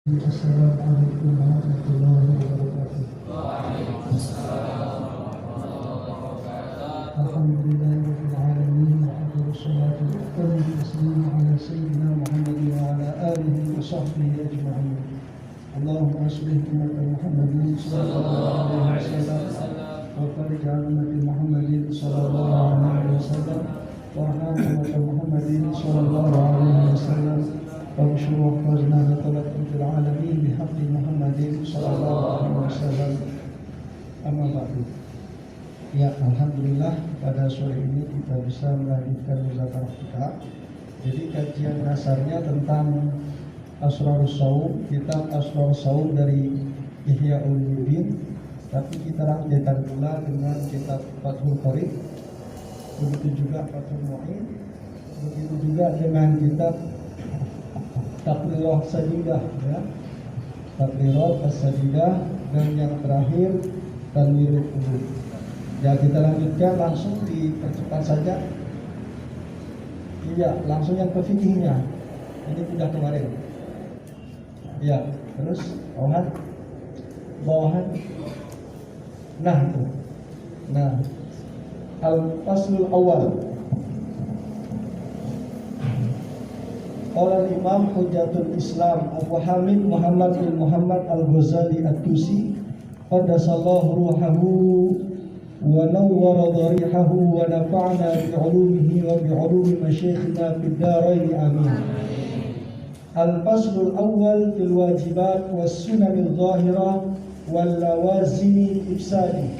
Assalamualaikum warahmatullahi wabarakatuh. Alhamdulillahirabbil alamin wa afdhalus salatu wa atammu taslimu ala sayyidina Muhammadin wa ala alihi wa sahbihi ajma'in. Allahumma aslih ummata Muhammadin sallallahu alaihi wasallam wa farij 'an ummati Muhammadin sallallahu alaihi wasallam warham ummata Muhammadin sallallahu alaihi wasallam. وانشر واحفظنا وتلقم في العالمين بحق محمد صلى الله عليه wasallam. Amma ba'du. Ya, alhamdulillah pada sore ini kita bisa melanjutkan muzakarah kita. Jadi kajian dasarnya tentang Asrarus Shaum, kitab Asrarus Shaum dari Ihya Ulumuddin. Tapi kita lanjutkan pula dengan kitab Fathul Qorib. Begitu juga Fathul Mu'in. Begitu juga dengan kitab Taqrirah Sajidah, ya. Taqrirah Sajidah, dan yang terakhir Tanwirul Qulub. Ya, kita lanjutkan langsung, dipercepat saja. Iya, langsung yang ke fikihnya. Ini sudah kemarin. Ya, terus bawahan. Nah, itu. Nah, Al-Faslul Awal. Qala Imam Hujjatul Islam Abu Hamid Muhammad bin Muhammad Al-Ghazali At-Tusi qaddasallahu ruhahu wa nawwara dharihahu wa nafa'na bi 'ulumihi wa bi 'ulumi masyayikhina fid dharain amin. Al-faslul awwal fil wajibat was sunanil dhahirah wal lawazimil ifsadi.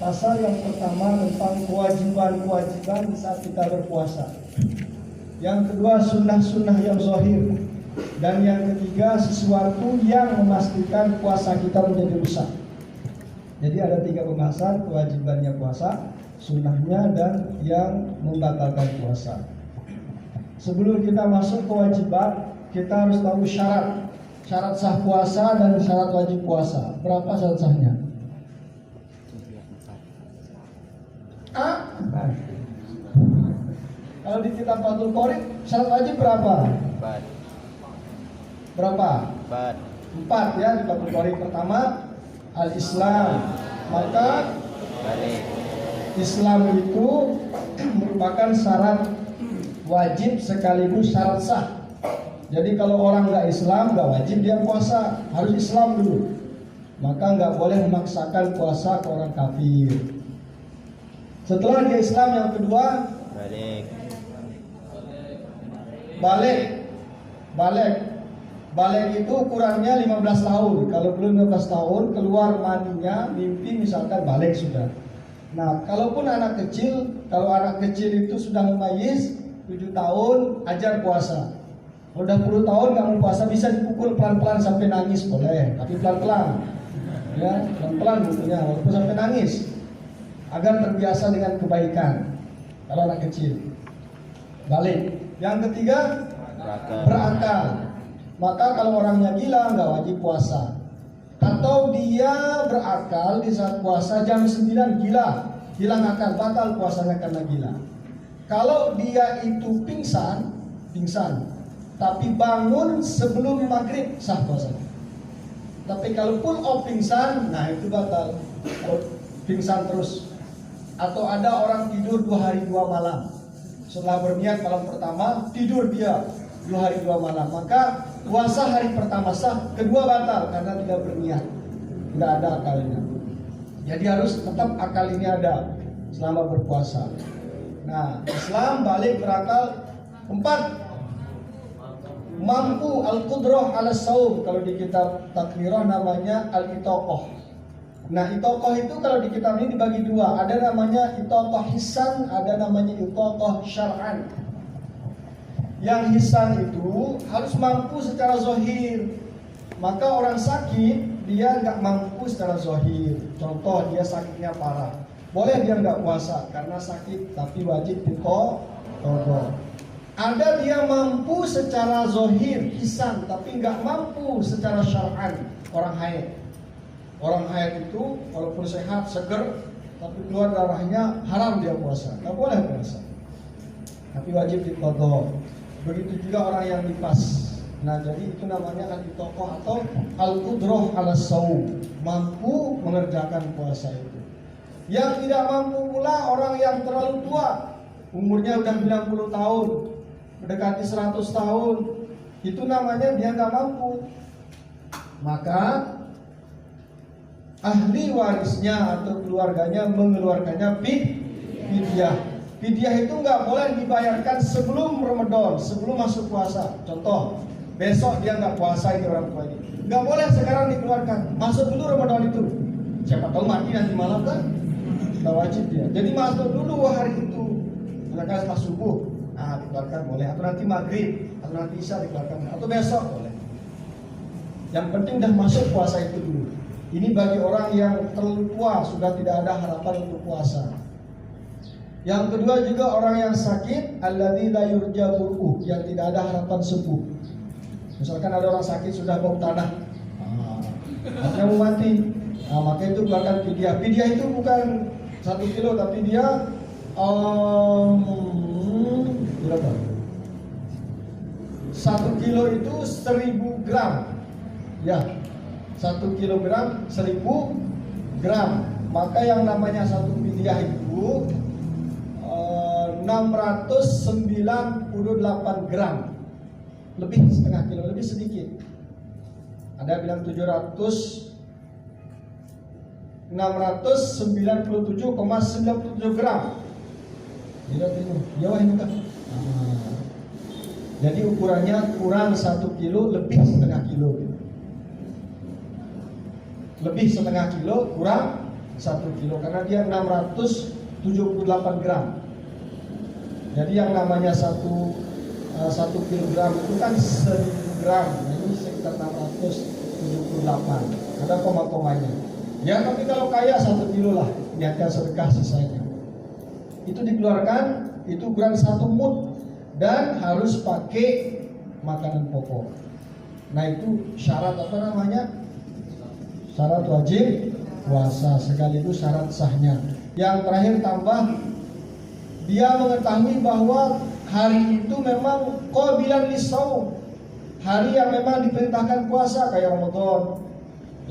Pasal yang pertama tentang kewajiban-kewajiban saat kita berpuasa. Yang kedua sunnah-sunnah yang zahir. Dan yang ketiga sesuatu yang memastikan puasa kita menjadi rusak. Jadi ada 3 pembahasan: kewajibannya puasa, sunnahnya, dan yang membatalkan puasa. Sebelum kita masuk kewajiban, kita harus tahu syarat sah puasa dan syarat wajib puasa. Berapa syarat sahnya? Kalau di kitab Fathul Qorib, syarat wajib berapa? 4. Berapa? 4 ya di Fathul Qorib. Pertama, al-Islam. Maka Islam itu merupakan syarat wajib sekaligus syarat sah. Jadi kalau orang nggak Islam, nggak wajib dia puasa, harus Islam dulu. Maka nggak boleh memaksakan puasa ke orang kafir. Setelah dia Islam, yang kedua Balik itu ukurannya 15 tahun. Kalau belum 15 tahun keluar maninya, mimpi misalkan balik sudah. Nah, kalaupun anak kecil, kalau anak kecil itu sudah memayyiz 7 tahun, ajar puasa. Kalau udah 10 tahun nggak mau puasa, bisa dipukul pelan-pelan sampai nangis boleh, tapi pelan-pelan. Ya, pelan-pelan bukunya, walaupun sampai nangis, agar terbiasa dengan kebaikan. Kalau anak kecil balik. Yang ketiga berakal. Maka kalau orangnya gila nggak wajib puasa. Atau dia berakal di saat puasa jam 9 gila, hilang akal, batal puasanya karena gila. Kalau dia itu pingsan, tapi bangun sebelum maghrib, sah puasanya. Tapi kalau full of pingsan, nah itu batal. Kalau pingsan terus. Atau ada orang tidur 2 hari 2 malam. Setelah berniat malam pertama, tidur dia 2 hari 2 malam. Maka puasa hari pertama sah, kedua batal karena tidak berniat, tidak ada akalnya. Jadi harus tetap akal ini ada selama berpuasa. Nah, Islam balik berakal. 4, mampu al-qudrah ala shaum. Kalau di kitab Taqrirah namanya al-itaqah. Nah, itaqah itu kalau di kitab ini dibagi 2. Ada namanya itaqah hissan, ada namanya itaqah syar'an. Yang hissan itu harus mampu secara zahir. Maka orang sakit dia nggak mampu secara zahir. Contoh dia sakitnya parah, boleh dia nggak puasa karena sakit, tapi wajib qadha. Ada dia mampu secara zahir hissan, tapi nggak mampu secara syar'an. Orang haid itu walaupun sehat, seger, tapi keluar darahnya, haram dia puasa, nggak boleh puasa, tapi wajib diqadha. Begitu juga orang yang nifas. Nah, jadi itu namanya al-itoqah atau al-qudrah ala shaum, mampu mengerjakan puasa itu. Yang tidak mampu pula orang yang terlalu tua, umurnya udah 90 tahun, mendekati 100 tahun, itu namanya dia nggak mampu. Maka ahli warisnya atau keluarganya mengeluarkannya fidyah. Fidyah itu nggak boleh dibayarkan sebelum Ramadan, sebelum masuk puasa. Contoh, besok dia nggak puasa, ini orang tua ini, nggak boleh sekarang dikeluarkan, masuk dulu Ramadan itu. Siapa tahu mati nanti malam kan, nggak wajib dia. Jadi masuk dulu hari itu, misalkan setelah subuh, dikeluarkan boleh, atau nanti maghrib, atau nanti isya dikeluarkan, atau besok boleh. Yang penting udah masuk puasa itu dulu. Ini bagi orang yang terlalu tua, sudah tidak ada harapan untuk puasa. Yang kedua juga orang yang sakit, alladzi la yurja bur'uh, yang tidak ada harapan sembuh. Misalkan ada orang sakit sudah bau tanah, artinya mau mati, maka itu keluarkan fidyah. Fidyah itu bukan 1 kilo, tapi dia berapa? 1 kilo itu 1000 gram. Ya, 1 kilogram 1000 gram. Maka yang namanya satu fidyah itu 698 gram, lebih setengah kilo, lebih sedikit. Ada bilang 697,97 gram. Lihat ini, jauh ini kan. Jadi ukurannya kurang 1 kilo, lebih setengah kilo. Lebih setengah kilo, kurang 1 kilo, karena dia 678 gram. Jadi yang namanya 1 kilogram itu kan 1000 gram, ini sekitar 678. Ada koma-komanya. Ya, tapi kalau kaya 1 kilo lah, niatkan sedekah sisanya. Itu dikeluarkan, itu ukuran 1 mud, dan harus pakai makanan pokok. Nah, itu syarat apa namanya? Syarat wajib puasa, sekaligus syarat sahnya. Yang terakhir tambah, dia mengetahui bahwa hari itu memang qabilan lisaum, hari yang memang diperintahkan puasa kayak Ramadan.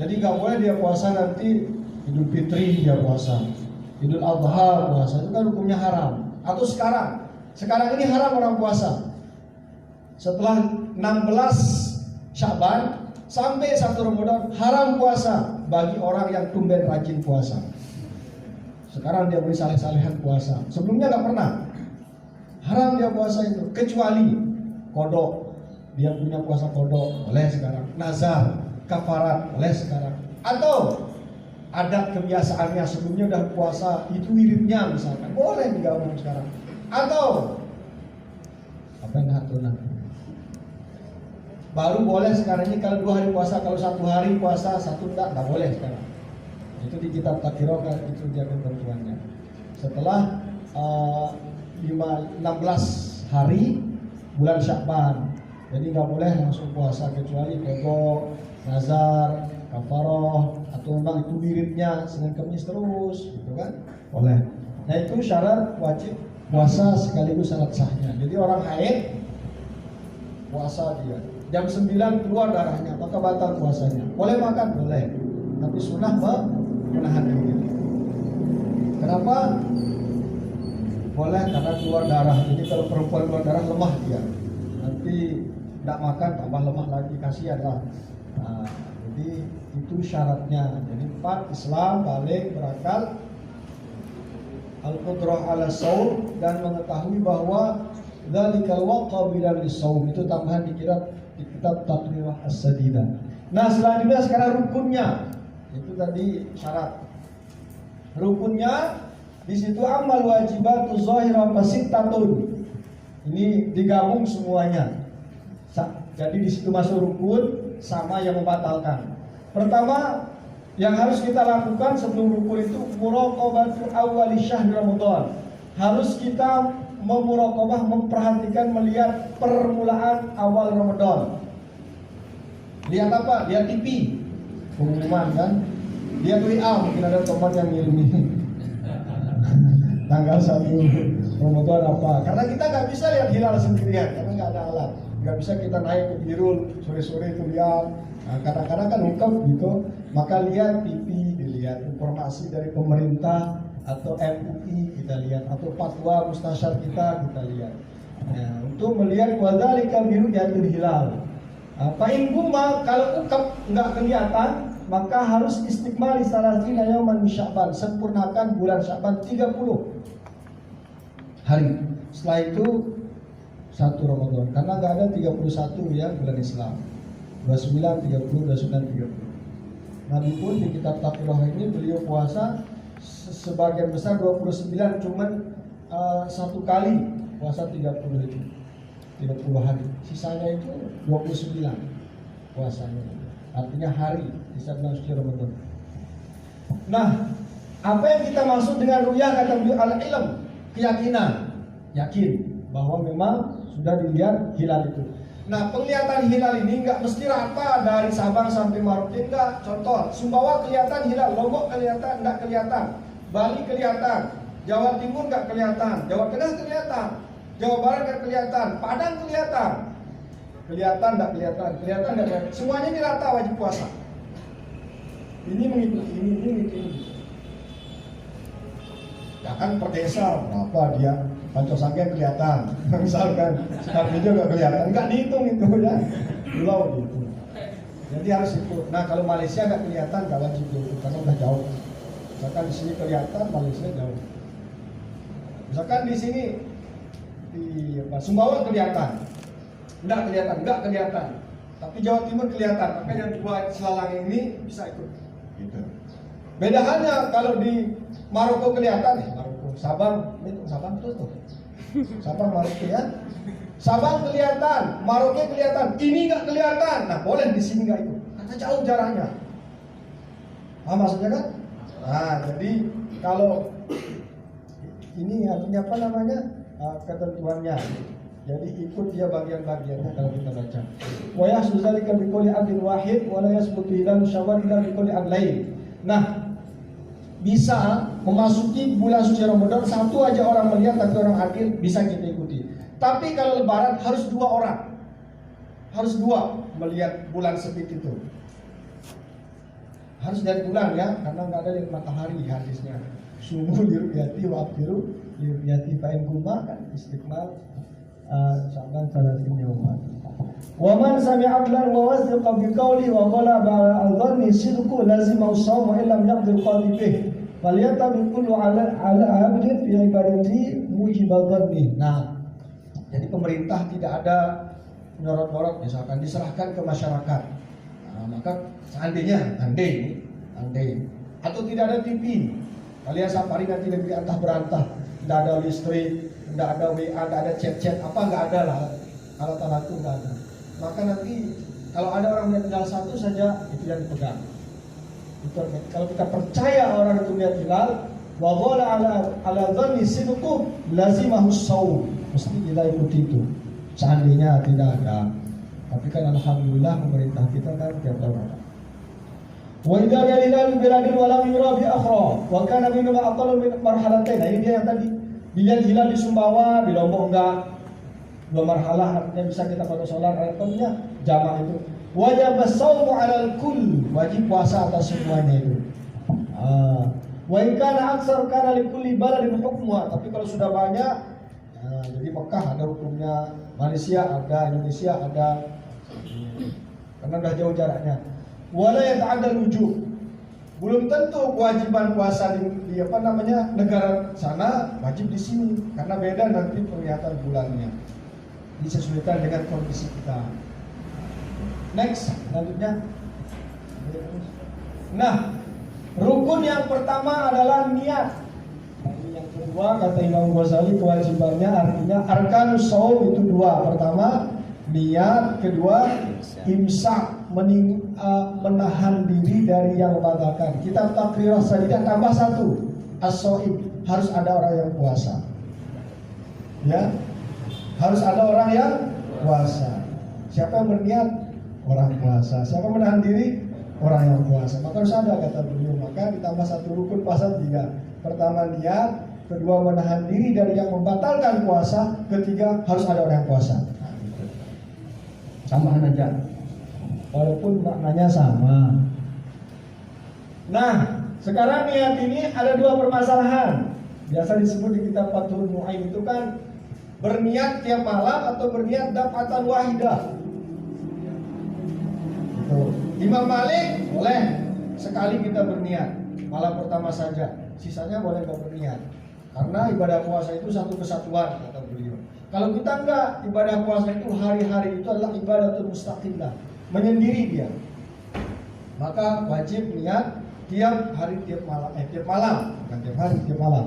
Jadi gak boleh dia puasa nanti Idul Fitri dia puasa, Idul Adha puasa, itu kan hukumnya haram. Atau sekarang ini haram orang puasa. Setelah 16 Sya'ban sampai 1 Ramadan haram puasa bagi orang yang tumben rajin puasa. Sekarang dia boleh saleh-salehan puasa. Sebelumnya nggak pernah. Haram dia puasa itu, kecuali kodok. Dia punya puasa kodok, boleh sekarang. Nazar, kafarat, boleh sekarang. Atau ada kebiasaannya sebelumnya udah puasa, itu wiridnya misalkan, boleh digabung sekarang. Atau apa yang hatunan? Baru boleh sekarang ini kalau 2 hari puasa, kalau 1 hari puasa, 1 enggak boleh sekarang. Itu di kitab Takiroh kan, itu dia ketentuannya. Setelah 16 hari bulan Sya'ban, jadi nggak boleh langsung puasa kecuali kodok, nazar, kafaroh, atau memang itu wiridnya Senin Kamis terus, gitu kan? Boleh. Nah, itu syarat wajib puasa sekaligus syarat sahnya. Jadi orang haid puasa dia jam 9 keluar darahnya, maka batal puasanya. Boleh makan, boleh, tapi sunnah menahan diri. Kenapa? Boleh karena keluar darah. Jadi kalau perempuan keluar darah lemah dia, nanti tidak makan tambah lemah lagi, kasihan lah. Nah, jadi itu syaratnya. Jadi 4, Islam, balik, berakal, al-qudrah ala shaum, dan mengetahui bahwa dzalikal waqabilan lis-shaum, itu tambahan di kitab Taqrirah As-Sadida. Nah, selanjutnya sekarang rukunnya. Itu tadi syarat. Rukunnya di situ amal wajibatu zahirah fasittatun. Ini digabung semuanya. Jadi di situ masuk rukun sama yang membatalkan. Pertama, yang harus kita lakukan sebelum rukun itu muraqabatu awwali syahr Ramadan. Harus kita memuraqabah, memperhatikan, melihat permulaan awal Ramadan. Lihat apa? Lihat TV. Pengumuman kan, dia WA, mungkin ada teman yang ngirimin tanggal 1 Ramadan apa, karena kita nggak bisa lihat hilal sendirian karena nggak ada alat. Nggak bisa kita naik ke Birul sore-sore itu lihat. Nah, kadang-kadang kan ungkap gitu, maka lihat TV, dilihat informasi dari pemerintah atau MUI kita lihat, atau fatwa mustasyar kita lihat. Nah, untuk melihat wadzalika biru'yatil hilal. Fa'in gumma, kalau ungkap nggak kelihatan, maka harus istiqmali salasina yauman min Sya'ban, sempurnakan bulan Sya'ban 30 hari. Setelah itu 1 Ramadan, karena nggak ada 31 ya bulan Islam. 29, 30, 29, 30. Nabi pun di kitab Taqwa ini beliau puasa sebagian besar 29, cuman satu kali puasa 30 itu 30 hari, sisanya itu 29 puasanya, artinya hari di saat suci Ramadan. Nah, apa yang kita maksud dengan ru'yah, kata beliau, al-ilm, keyakinan, yakin bahwa memang sudah dilihat hilal itu. Nah, penglihatan hilal ini nggak mesti rata dari Sabang sampai Merauke, enggak. Contoh, Sumbawa kelihatan hilal, Lombok kelihatan, enggak kelihatan, Bali kelihatan, Jawa Timur nggak kelihatan, Jawa Tengah kelihatan, Jawa Barat nggak kelihatan, Padang kelihatan, kelihatan nggak kelihatan, semuanya ini rata wajib puasa. Ini mengikuti ini. Ya kan per desa berapa dia, Pancosangga kelihatan, misalkan Sidoarjo nggak kelihatan, nggak dihitung itu ya, pulau gitu. Jadi harus ikut. Nah, kalau Malaysia nggak kelihatan nggak wajib itu karena udah jauh. Misalkan di sini kelihatan, Malaysia jauh. Misalkan di sini di Sumbawa kelihatan, nggak kelihatan. Tapi Jawa Timur kelihatan, maka yang dua selalang ini bisa ikut. Gitu. Beda halnya kalau di Maroko kelihatan, Maroko, Sabang terus tuh. Sabang Maroko ya. Sabang kelihatan, Maroko kelihatan, ini nggak kelihatan. Nah, boleh di sini nggak ikut, karena jauh jaraknya. Maksudnya kan? Nah, jadi kalau ini artinya apa namanya? Ketentuannya. Jadi ikut dia bagian-bagiannya kalau kita baca. Wa yahsul zalika bi qouli abdin wahid wa la yasbutu hilal syawal illa bi qouli adlain. Nah, bisa memasuki bulan suci Ramadan satu aja orang melihat tapi orang adil bisa kita ikuti. Tapi kalau lebaran harus 2 orang. Harus 2 melihat bulan sebit itu. Harus dari bulan ya, karena nggak ada dari matahari hadisnya. Subuh liru'yati wa abdiru liru'yati fa'in guma kan istiqmal Sya'ban 30 yauman. Wa man sami'a ablan wa wasdiqa bi qawli wa qala ba'al-dhanni sidqu lazima as-sawm wa illam yaqdir qadibih falyatabi kullu ala abdin fi ibadati mujibadhanni. Nah, jadi pemerintah tidak ada nyorot-nyorot, misalkan diserahkan ke masyarakat. Nah, maka seandainya andai atau tidak ada TV, kalian safari nanti negeri antah berantah, tidak ada listrik, tidak ada WA, tidak ada chat, apa nggak ada lah, alat-alat itu nggak ada. Maka nanti kalau ada orang yang tinggal satu saja itu yang dipegang. Itu, kalau kita percaya orang itu lihat hilal, wa qala ala dhanni sidqu lazimahu shaum, mesti kita ikuti itu. Seandainya tidak ada, tapi kan alhamdulillah pemerintah kita kan tiap tahun ada. Wa idza yalil biladin wa lam yura bi akhra wa kana minhu aqallu min marhalatain. Nah, ini dia yang tadi dilihat hilal di Sumbawa, di Lombok enggak. 2 marhalah, artinya bisa kita pada sholat, artinya jamaah itu. Wajib as-shawmu 'alal kull, wajib puasa atas semuanya itu. Wa in kana aksar kana li kulli baladin hukmuha, tapi kalau sudah banyak, jadi Mekah ada hukumnya, Malaysia ada, Indonesia ada, karena udah jauh jaraknya. Wala yata'addal wujub, belum tentu kewajiban puasa di apa namanya negara sana wajib di sini, karena beda nanti penglihatan bulannya, disesuaikan dengan kondisi kita. Next, selanjutnya. Nah, rukun yang pertama adalah niat. Yang kedua kata Imam Ghazali kewajibannya artinya arkanus shaum itu 2. Pertama niat, kedua imsak, menahan diri dari yang membatalkan. Kitab Taqrirah Sadidah tambah 1, as-shaim, harus ada orang yang puasa. Ya, harus ada orang yang puasa. Siapa yang berniat? Orang puasa. Siapa menahan diri? Orang yang puasa. Maka harus ada kata beliau. Maka ditambah 1 rukun puasa 3. Pertama niat, kedua menahan diri dari yang membatalkan puasa, ketiga harus ada orang yang puasa. Samaan aja, walaupun maknanya sama. Nah, sekarang niat ini ada dua permasalahan. Biasa disebut di kitab Fathul Mu'in itu kan berniat tiap malam atau berniat daf'atan wahidah. Itu. Imam Malik boleh sekali kita berniat malam pertama saja, sisanya boleh nggak berniat. Karena ibadah puasa itu satu kesatuan kata beliau. Kalau kita enggak, ibadah puasa itu hari-hari itu adalah ibadah mustaqillah, menyendiri dia. Maka wajib niat tiap hari tiap malam, bukan tiap hari tiap malam.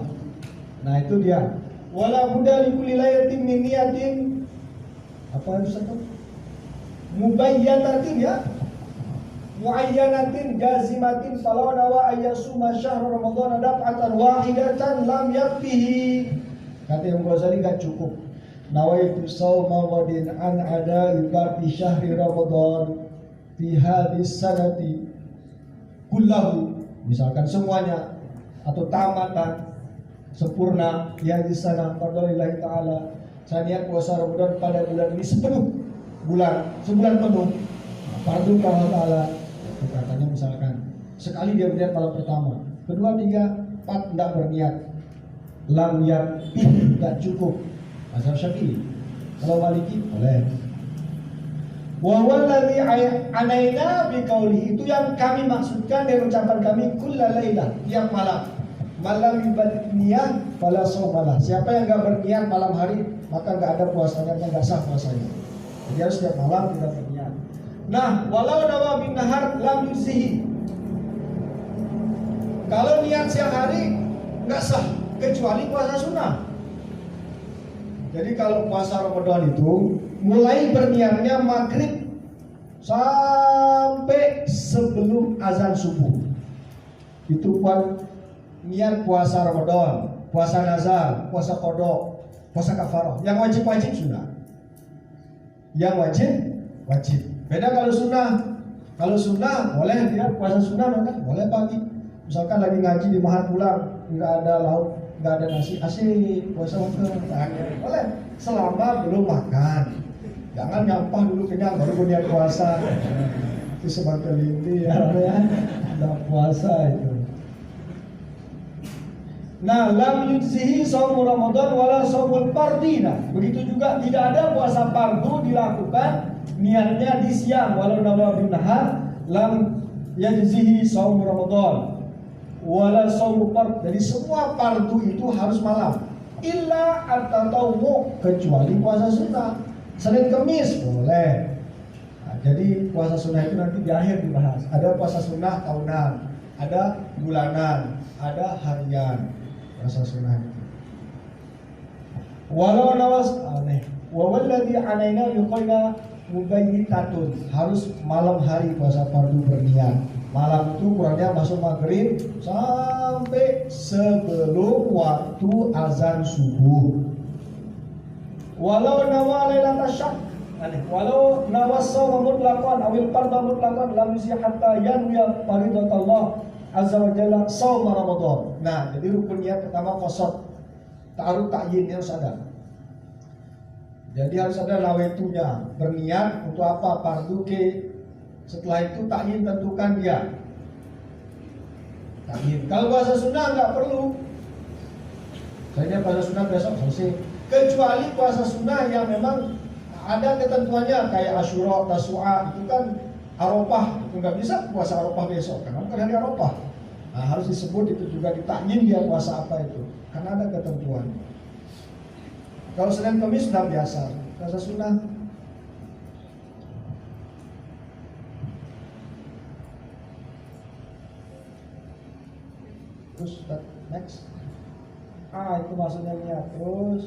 Nah itu dia. Wala budda li kulli lailatin min niyatin apa itu satu? Mubayyanatin ya. Muayyanatin jazimatin falau nawa ayyasuma syahr Ramadan daf'atan wahidatan lam yakfihi. Kata Imam Ghazali enggak cukup. Nawaitu shauma wadin an ada ibadi syahri Ramadan fi hadis sanati kullahu, misalkan semuanya atau tamatan sempurna ya di sana fadlillahi taala. Saya niat puasa Ramadan pada bulan ini sepenuh bulan, sebulan penuh. Fardu Allah taala. Katanya misalkan sekali dia berniat malam pertama, kedua, tiga, empat tidak berniat, lam yakfi, tidak cukup. Mazhab Syafi'i. Kalau Maliki boleh. Wa wallazi anaina bi qauli, itu yang kami maksudkan dari ucapan kami kullalailah, tiap malam. Malam ibadat niyah fala shaumalah. Siapa yang enggak berniat malam hari maka enggak ada puasanya, enggak sah puasanya. Jadi harus setiap malam kita berniat. Nah, walau nawa bin nahar lam yusihi. Kalau niat siang hari enggak sah kecuali puasa sunnah. Jadi kalau puasa Ramadan itu mulai berniatnya maghrib sampai sebelum azan subuh. Itu buat niat puasa Ramadan, puasa nazar, puasa qada, puasa kafarah. Yang wajib-wajib sunnah. Yang wajib. Beda kalau sunnah. Kalau sunnah boleh dia puasa sunnah kan? Boleh pagi. Misalkan lagi ngaji di Mahat pulang, enggak ada lauk, enggak ada nasi, asik puasa waktu. Boleh selama belum makan. Jangan nyampah dulu kenyang baru niat puasa. Itu sebagai linti ya. Enggak puasa itu. Nah, lam yujzihi shaum Ramadan wala shaumul fardina. Begitu juga tidak ada puasa fardu dilakukan niatnya di siang walau nawa bin nahar, lam yujzihi shaum Ramadan wala shaumul fard. Jadi semua fardu itu harus malam. Illa at-tatawwu, kecuali puasa sunnah. Senin Kamis boleh. Nah, jadi puasa sunnah itu nanti di akhir dibahas. Ada puasa sunnah tahunan, ada bulanan, ada harian. Puasa sunnah itu. Walau nawas aneh. Wa walladhi alaina yuqina mubayyitatun. Harus malam hari puasa fardu berniat. Malam itu kurangnya masuk maghrib sampai sebelum waktu azan subuh. Walau nawa lailatal syak. Walau nawas shauma mutlaqan awil fardha mutlaqan lam yusi hatta yanwiya faridatallah azza wa jalla shaum Ramadan. Nah, jadi rukun niat pertama qasad. Ta'aruf ta'yin harus ada. Jadi harus ada nawaitunya, berniat untuk apa? Fardu ke. Setelah itu ta'yin tentukan dia. Ta'yin. Kalau puasa sunnah enggak perlu. Saya puasa sunnah besok selesai. Kecuali puasa sunnah yang memang ada ketentuannya kayak Asyura, Tasu'a, itu kan Arafah, itu nggak bisa puasa Arafah besok karena bukan hari Arafah. Nah, harus disebut itu juga ditakyin dia puasa apa itu, karena ada ketentuan. Kalau Senin Kamis sudah biasa, puasa sunnah. Terus next. Itu maksudnya niat terus.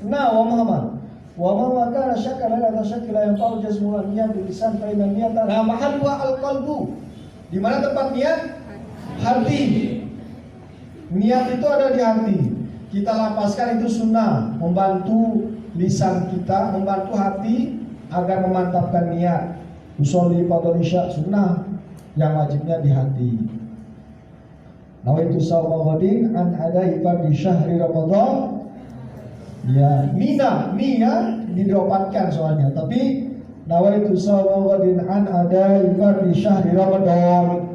Nah, wa Muhammad. Wa man kana syakka la yashakka yang tahu jazmu niat di lisan fa inna niyata la mahallu al-qalbu. Di mana tempat niat? Hati. Niat itu ada di hati. Kita lapaskan itu sunnah, membantu lisan kita, membantu hati agar memantapkan niat. Usolli fardhu isya sunnah, yang wajibnya di hati. Nawaitu shauma ghadin an adai fardhi syahri Ramadan Ya, Mina, ya didapatkan soalnya. Tapi nawaitu sawawadin an ada ibar di syahri Ramadan.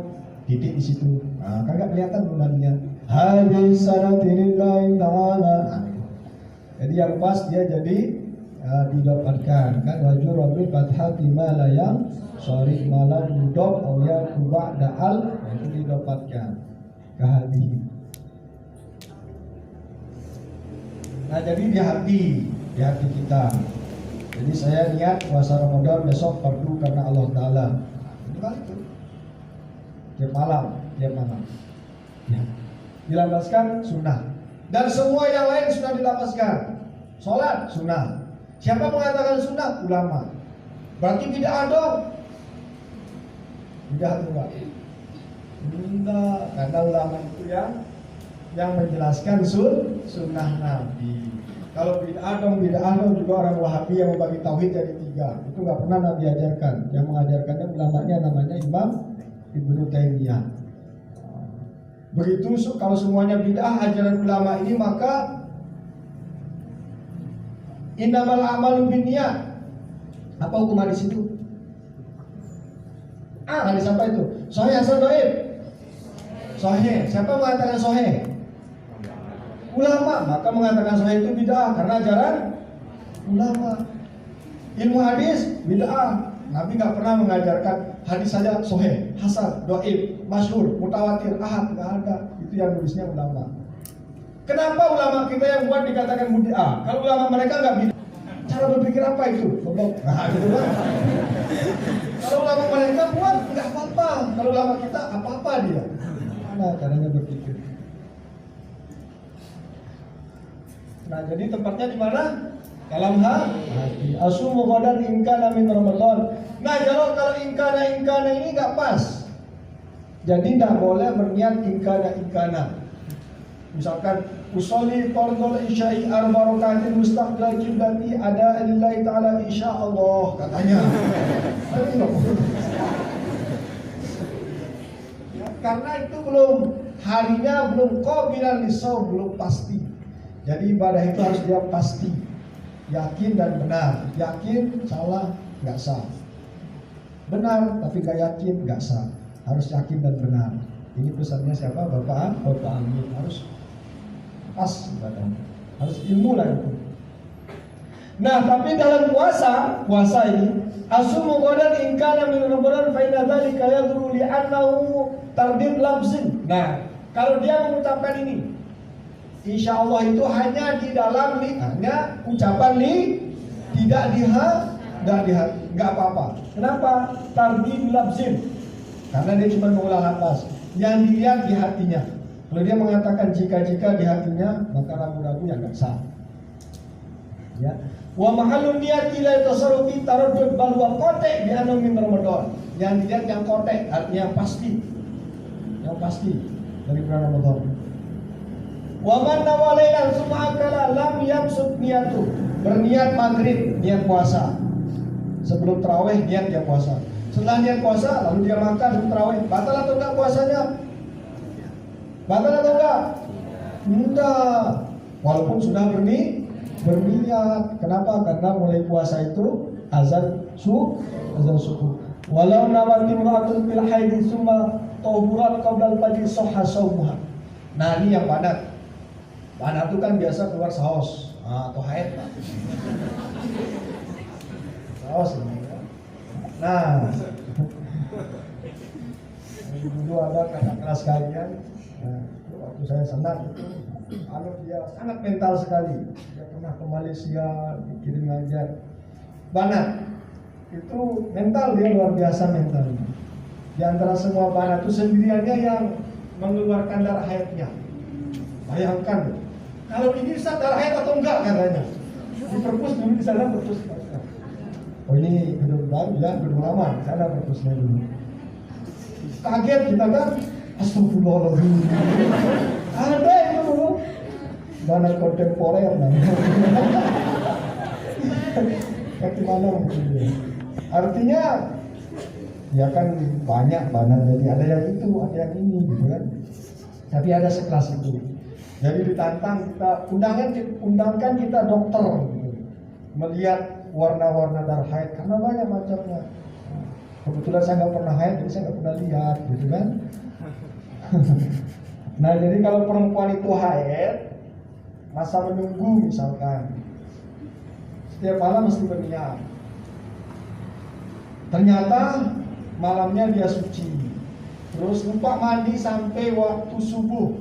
Titik di situ. Nah, kagak kelihatan bulannya. Hadis sanatilillahi ta'ala. Nah, jadi yang pas dia jadi didapatkan kan wajur rabbil fathati ma la yang syarif malam mudab au ya kuba da'al itu didapatkan kehadi. Nah jadi di hati kita. Jadi saya niat puasa Ramadan besok fardu karena Allah Ta'ala. Itu kan itu. Tiap malam. Ya. Dilapaskan sunnah. Dan semua yang lain sudah dilapaskan. Sholat sunnah. Siapa mengatakan sunnah? Ulama. Berarti bid'ah dong. Bid'ah enggak? Enggak, karena ulama itu yang menjelaskan sunnah Nabi. Kalau bid'ah dong juga orang Wahabi yang membagi tauhid jadi 3. Itu nggak pernah Nabi ajarkan. Yang mengajarkannya ulamanya namanya Imam Ibnu Taimiyah. Begitu kalau semuanya bid'ah ajaran ulama ini maka innamal a'malu binniyat. Apa hukum hadis itu? Hadis apa itu? Sahih asal dhaif. Sahih. Siapa mengatakan sahih? Ulama. Maka mengatakan sahih itu bid'ah karena ajaran ulama. Ilmu hadis bid'ah. Nabi nggak pernah mengajarkan hadis saja sahih, hasan, dhaif, masyhur, mutawatir, ahad, nggak ada. Itu yang nulisnya ulama. Kenapa ulama kita yang buat dikatakan bid'ah? Kalau ulama mereka nggak bid'ah. Cara berpikir apa itu? Nah, gitu kan. Kalau ulama mereka buat nggak apa-apa. Kalau ulama kita apa-apa dia. Mana caranya berpikir? Nah, jadi tempatnya di mana? Dalam hati. Asumu qadan inkana min Ramadan. Nah, kalau inkana ini nggak pas. Jadi nggak boleh berniat inkana. Misalkan usolli fardhul isya'i arba rakaatin mustaqbil qiblati ada lillahi ta'ala insyaallah katanya. Karena itu harinya belum qabilan lisaum, belum pasti. Jadi ibadah itu harus dia pasti, yakin dan benar. Yakin salah nggak sah. Benar tapi nggak yakin nggak sah. Harus yakin dan benar. Ini pesannya siapa? Bapak Amin. Harus pas ibadahnya. Harus ilmu lah itu. Nah, tapi dalam puasa ini asumu qadan in kana min Ramadan fa inna dzalika yadru li annahu tardid lafzin. Nah, kalau dia mengucapkan ini insyaallah itu hanya di dalam hanya ucapan tidak di hati, enggak apa-apa. Kenapa? Tardid lafzin. Karena dia cuma mengulang lafaz. Yang dilihat di hatinya. Kalau dia mengatakan jika di hatinya, maka ragu-ragu yang nggak sah. Ya. Wa mahallun niyati la tasarrufi taraddud bal wa qati' bi anna min Ramadan. Yang dilihat yang qati', artinya yang pasti. Yang pasti dari bulan Ramadan. Wa man nawalailan summa akala lam yamsud niyatu. Berniat maghrib, niat puasa. Sebelum tarawih niat dia puasa. Setelah niat puasa lalu dia makan sebelum tarawih. Batal atau enggak puasanya? Batal atau enggak? Enggak. Walaupun sudah berniat. Kenapa? Karena mulai puasa itu azan subuh. Walau nawati imra'atun fil haidhi summa tahurat qabla al-fajr sahha shaumuha. Nah, ini yang banat. Banat itu kan biasa keluar saus atau haid. Saus ini. Nah, dulu ada kakak kelas kalian. Nah, waktu saya senang itu, dia sangat mental sekali. Dia pernah ke Malaysia, dikirim ngajar. Banat itu mental, dia luar biasa mentalnya. Di antara semua banat itu sendiriannya yang mengeluarkan darah haidnya. Bayangkan, kalau ini bisa darah haid atau enggak katanya. Di perpus dulu di sana perpus. Oh ini gedung baru ya, gedung lama. Sana perpusnya dulu. Kaget kita kan, astagfirullahaladzim. Ada itu dulu. Mana kontemporer namanya. Bagaimana mungkin? Artinya, ya kan banyak banget. Jadi ada yang itu, ada yang ini, gitu kan. Tapi ada sekelas itu. Jadi ditantang kita, undangkan kita dokter gitu, melihat warna-warna darah haid karena banyak macamnya. Kebetulan saya nggak pernah haid, jadi saya nggak pernah lihat, gitu kan? Nah, jadi kalau perempuan itu haid, masa menunggu misalkan, setiap malam mesti berniat. Ternyata malamnya dia suci, terus lupa mandi sampai waktu subuh.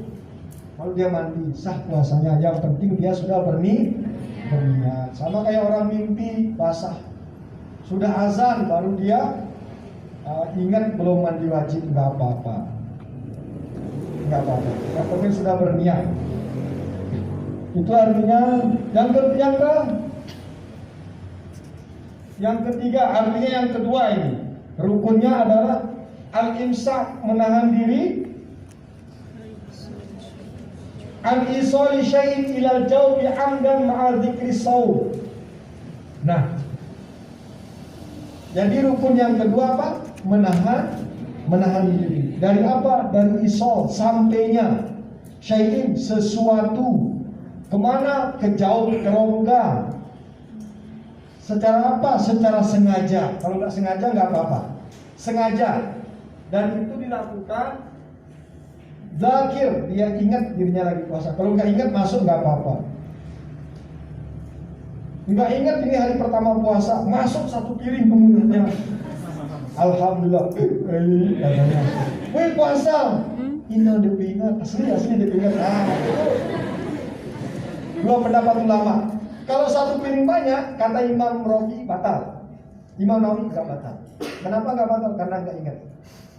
Kalau dia mandi, sah puasanya. Yang penting dia sudah berniat. Sama kayak orang mimpi basah, sudah azan baru dia ingat belum mandi wajib, nggak apa-apa. Yang penting sudah berniat. Itu artinya yang ketiga, artinya yang kedua ini rukunnya adalah al-imsak, menahan diri, al-isali syai'in ilal jawbi amdan ma'a dzikri shaum. Nah, jadi rukun yang kedua apa? Menahan diri. Dari apa? Dari isol, sampainya syai'in, sesuatu. Kemana? Ke jauh, ke rongga. Secara apa? Secara sengaja. Kalau nggak sengaja nggak apa-apa. Sengaja. Dan itu dilakukan zakir, dia ingat dirinya lagi puasa. Kalau nggak ingat masuk nggak apa-apa. Nggak ingat ini hari pertama puasa, masuk satu piring ke mulutnya. Alhamdulillah, katanya. Wih puasa, ini udah ingat, asli udah ingat. Dua pendapat ulama. Kalau satu piring banyak, kata Imam Rafi batal. Imam Nawawi nggak batal. Kenapa nggak batal? Karena nggak ingat.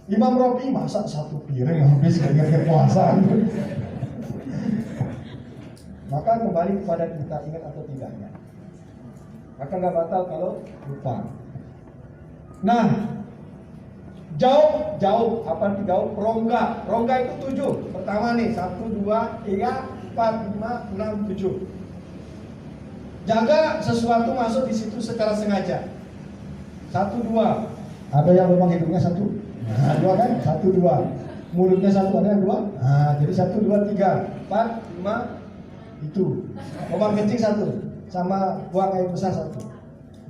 Imam Rafi masak satu piring habis gara-gara puasa. Maka kembali kepada kita ingat atau tidaknya. Maka nggak batal kalau lupa. Nah, jauh. Apa arti jauh? Rongga. Rongga itu 7. Pertama nih, 1, 2, 3, 4, 5, 6, 7. Jaga sesuatu masuk di situ secara sengaja. 1, 2. Ada yang memang hidungnya 1. Nah, 2 kan? 1, 2. Mulutnya 1, ada yang 2. Nah, jadi 1, 2, 3, 4, 5. Itu. Lubang kencing 1. Sama buang air besar 1.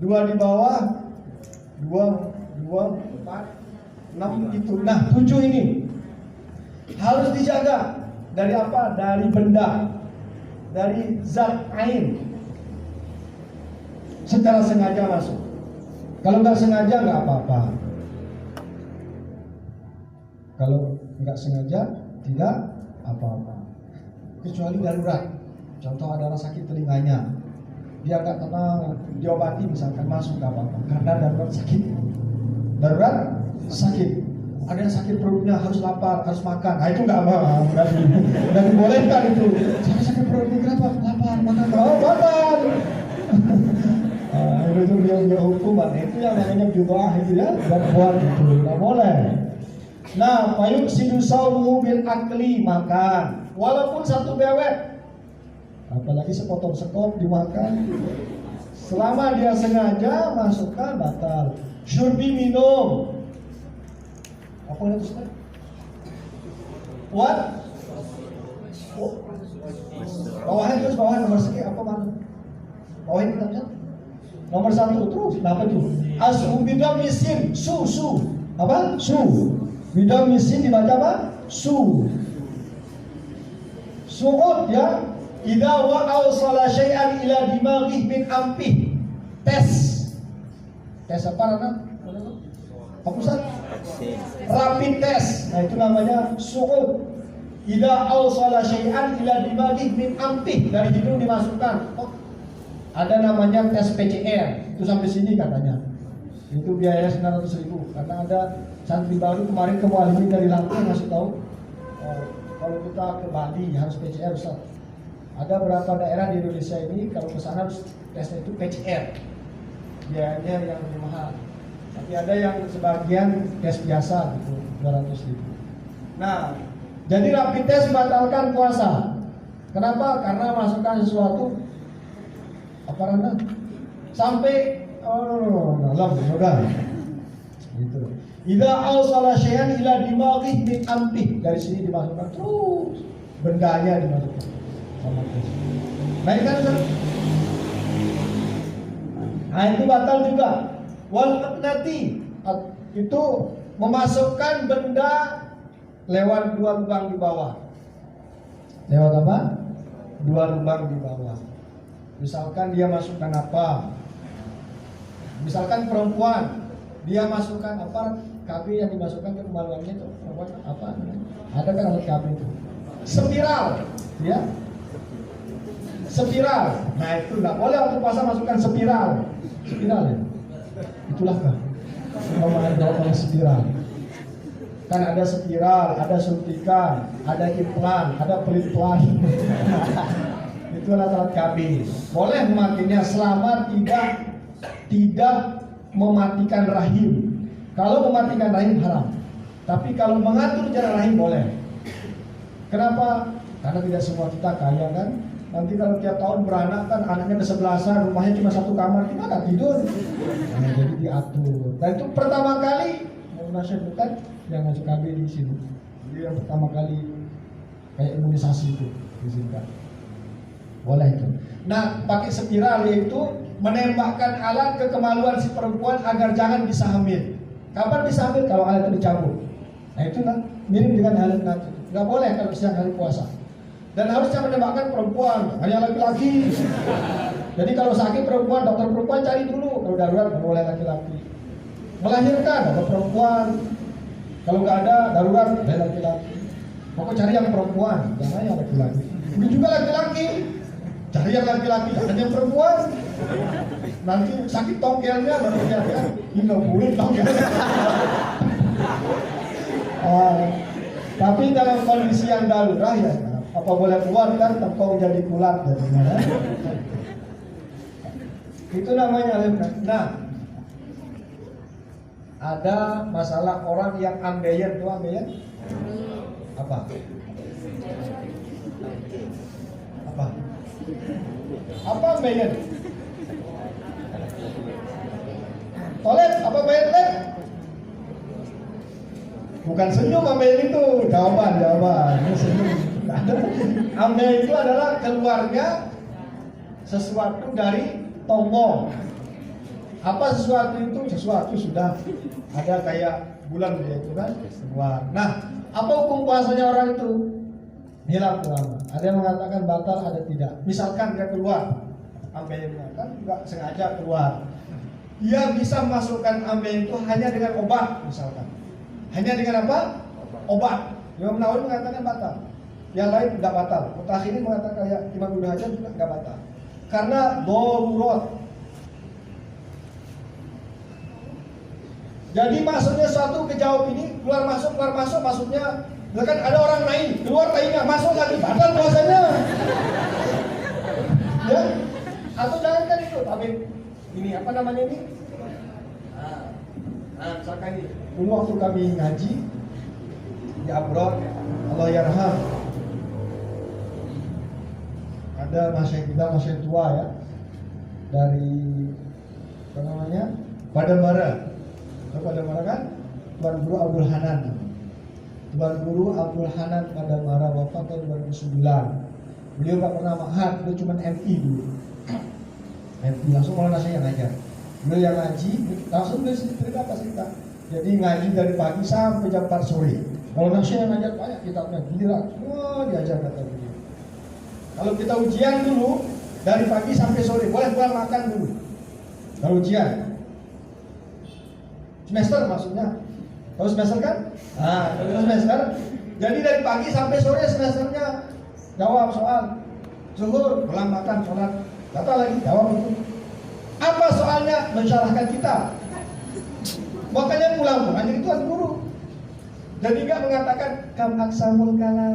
2 di bawah. 2, 4, 6 itu. Nah, 7 ini harus dijaga. Dari apa? Dari benda. Dari zat ain. Secara sengaja masuk. Kalau nggak sengaja nggak apa-apa. Kalau nggak sengaja tidak apa-apa. Kecuali darurat. Contoh ada orang sakit telinganya, dia nggak tenang, diobati misalkan masuk nggak apa-apa. Karena darurat sakit. Darurat sakit. Ada yang sakit perutnya harus lapar, harus makan. Nah itu nggak apa-apa. Nggak dibolehkan itu. Saya sakit perutnya kenapa? Lapar, makan. Oh makan. Itu dia hukuman. Itu yang namanya bid'ah itu ya, dan buat itu nggak boleh. Nah, payung sidusaumu bil akli, makan walaupun 1 bewek, apalagi sepotong sekop dimakan. Selama dia sengaja masukkan batal. Syurbi, minum. Apa itu Ustaz? What? Bawahan terus, bawahan nomor sekian apa mana? Bawahan kita nomor 1 terus, apa itu? Asu bidam misin, su. Apa? Su. Bidam misin dibaca apa? Su. Su'ud ya. Idza wa'awsala syai'an ila dimaghih min ampih. Tes apa anak? Apa Ustaz? Rapid test. Nah itu namanya su'ud. Idza awsala syai'an ila dimaghih min ampih. Dari hidung dimasukkan. Ada namanya tes PCR, itu sampai sini katanya. Itu biaya 900.000. Karena ada santri baru kemarin ke Wali dari Lampung ngasih tahu, kalau kita ke Bali harus PCR Ustaz. Ada beberapa daerah di Indonesia ini kalau ke sana harus tesnya itu PCR. Biayanya yang lebih mahal. Tapi ada yang sebagian tes biasa gitu, 200.000. Nah, jadi rapid test membatalkan puasa. Kenapa? Karena masukkan sesuatu apa rana sampai dalam sudah gitu. Idza awsala syai'an ila dimaghih min ampih, dari sini dimasukkan terus bendanya dimasukkan. sama Kristus. Baik kan? Nah itu batal juga. Wal abnati itu memasukkan benda lewat dua lubang di bawah. Lewat apa? Dua lubang di bawah. Misalkan dia masukkan apa? Misalkan perempuan, dia masukkan apa? KB yang dimasukkan ke kemaluannya itu perempuan apa? Ada kan alat KB itu? Spiral, ya? Spiral. Nah itu nggak boleh waktu puasa masukkan spiral. Spiral ya? Itulah kan? Kalau spiral. Kan ada spiral, ada suntikan, ada implan, ada peliplan. Itu alat-alat KB. Boleh memakannya selama tidak mematikan rahim. Kalau mematikan rahim haram. Tapi kalau mengatur jarak rahim boleh. Kenapa? Karena tidak semua kita kaya kan. Nanti kalau tiap tahun beranak kan anaknya kesebelasan, rumahnya cuma satu kamar, gimana tidur? Nah, jadi diatur. Dan itu pertama kali nasihat bukan yang masuk KB di sini. Jadi yang pertama kali kayak imunisasi itu diizinkan. Boleh itu. Nah, pakai spiral yaitu menembakkan alat ke kemaluan si perempuan agar jangan bisa hamil. Kapan bisa hamil? Kalau alat itu dicabut. Nah itu kan mirip dengan alat nanti. Nggak boleh kalau siang hari puasa. Dan harusnya menembakkan perempuan, hanya laki-laki. Jadi kalau sakit perempuan, dokter perempuan cari dulu. Kalau darurat nggak boleh laki-laki. Melahirkan ada perempuan. Kalau nggak ada darurat boleh laki-laki. Pokoknya cari yang perempuan, jangan yang laki-laki. Ini juga laki-laki. Cari yang laki-laki, jangan yang perempuan. Nanti sakit tongkelnya baru kelihatan. Ini bulit tongkelnya. Tapi dalam kondisi yang darurat ya, apa boleh keluar kan tepung jadi kulat jadinya. Itu namanya lemah. Nah, ada masalah orang yang ambeien tuh ambeien. Apa? Apa? Apa ambeien? Toilet, apa ambeien toilet? Bukan senyum ambeien itu, jawaban. Ini senyum. Ambeien itu adalah keluarnya sesuatu dari tombol. Apa sesuatu itu? Sesuatu sudah ada kayak bulan dia itu kan keluar. Nah, apa hukum puasanya orang itu? Hilaf ulama. Ada yang mengatakan batal, ada tidak. Misalkan dia keluar ambeinnya kan nggak sengaja keluar. Dia bisa masukkan ambeien itu hanya dengan obat misalkan. Hanya dengan apa? Obat. Imam Nawawi mengatakan batal. Yang lain tidak batal. Mutakhirin mengatakan kayak Imam Ibnu Hajar juga tidak batal. Karena darurat. Jadi maksudnya suatu kejauh ini keluar masuk maksudnya kan ada orang naik keluar tahinya masuk lagi batal puasanya. Ya? Atau jangan kan itu tapi ini apa namanya ini? Misalkan ini dulu waktu kami ngaji di abroad, Allah yarham, ada masyaikh tua ya dari apa namanya Padamara kan Tuan Guru Abdul Hanan. Tuan Guru Abdul Hanan Padamara wafat tahun 2009. Beliau gak pernah ma'had, beliau cuma MI dulu. MI langsung malah saya yang ngajar. Beliau yang ngaji, langsung beliau cerita apa cerita. Jadi ngaji dari pagi sampai jam 4 sore. Kalau nasi yang ngajar banyak kitabnya, gila, semua diajar kata beliau. Kalau kita ujian dulu dari pagi sampai sore, boleh pulang makan dulu. Kalau ujian semester maksudnya. Tahu semester kan? Nah, kalau semester. Jadi dari pagi sampai sore semesternya jawab soal. Zuhur, pulang makan, sholat. Kata lagi, jawab itu. Apa soalnya? Mensyarahkan kitab. Makanya pulang jadi tuan guru. Jadi enggak mengatakan kam aksamul kalam,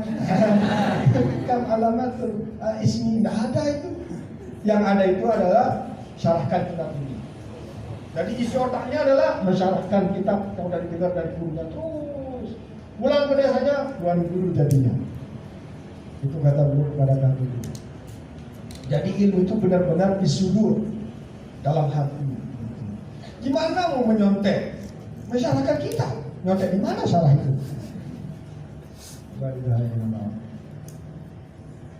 kam alamatul ismi, enggak ada itu. Yang ada itu adalah syarahkan kitab ini. Jadi isi otaknya adalah mensyarahkan kitab yang sudah didengar dari gurunya terus. Pulang ke desanya tuan guru jadinya. Itu kata guru kepada kami. Jadi ilmu itu benar-benar disudur dalam hati. Gimana mau menyontek? Masyarakat kita nyontek di mana salah itu?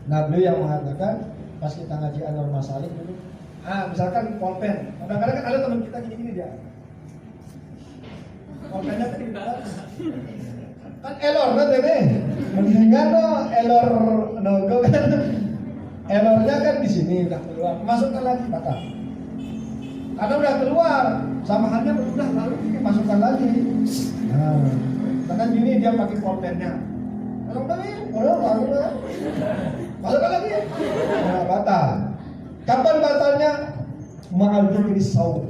Nah, beliau yang mengatakan pas kita ngaji Anwar Masalik dulu, misalkan pulpen, kadang-kadang kan ada teman kita gini-gini dia, pulpennya kan di kan elor nanti deh, mendingan elor nogo kan, elornya kan di sini udah keluar, masukkan lagi batal. Karena udah keluar, samahannya udah lalu masukkan lagi. Nah, kan gini dia pakai pulpennya. Kalau udah nih, masukkan lagi. Nah, batal. Kapan batalnya? Ma'al dzikri shaum.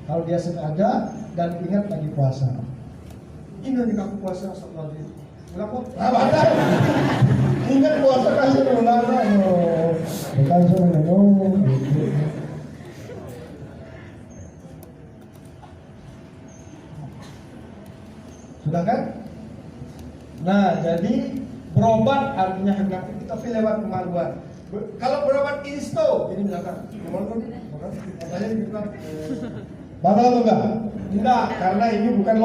Kalau dia sengaja dan ingat lagi puasa. Ini lagi aku puasa setelah itu. Kenapa? Batal. Ingat puasa kasih ulama. Bukan semua. Sudah kan? Nah, jadi berobat artinya hendak itu tapi lewat kemaluan. Kalau berobat insto, jadi misalkan katanya gitu kan. Batal atau enggak? Enggak, karena ini bukan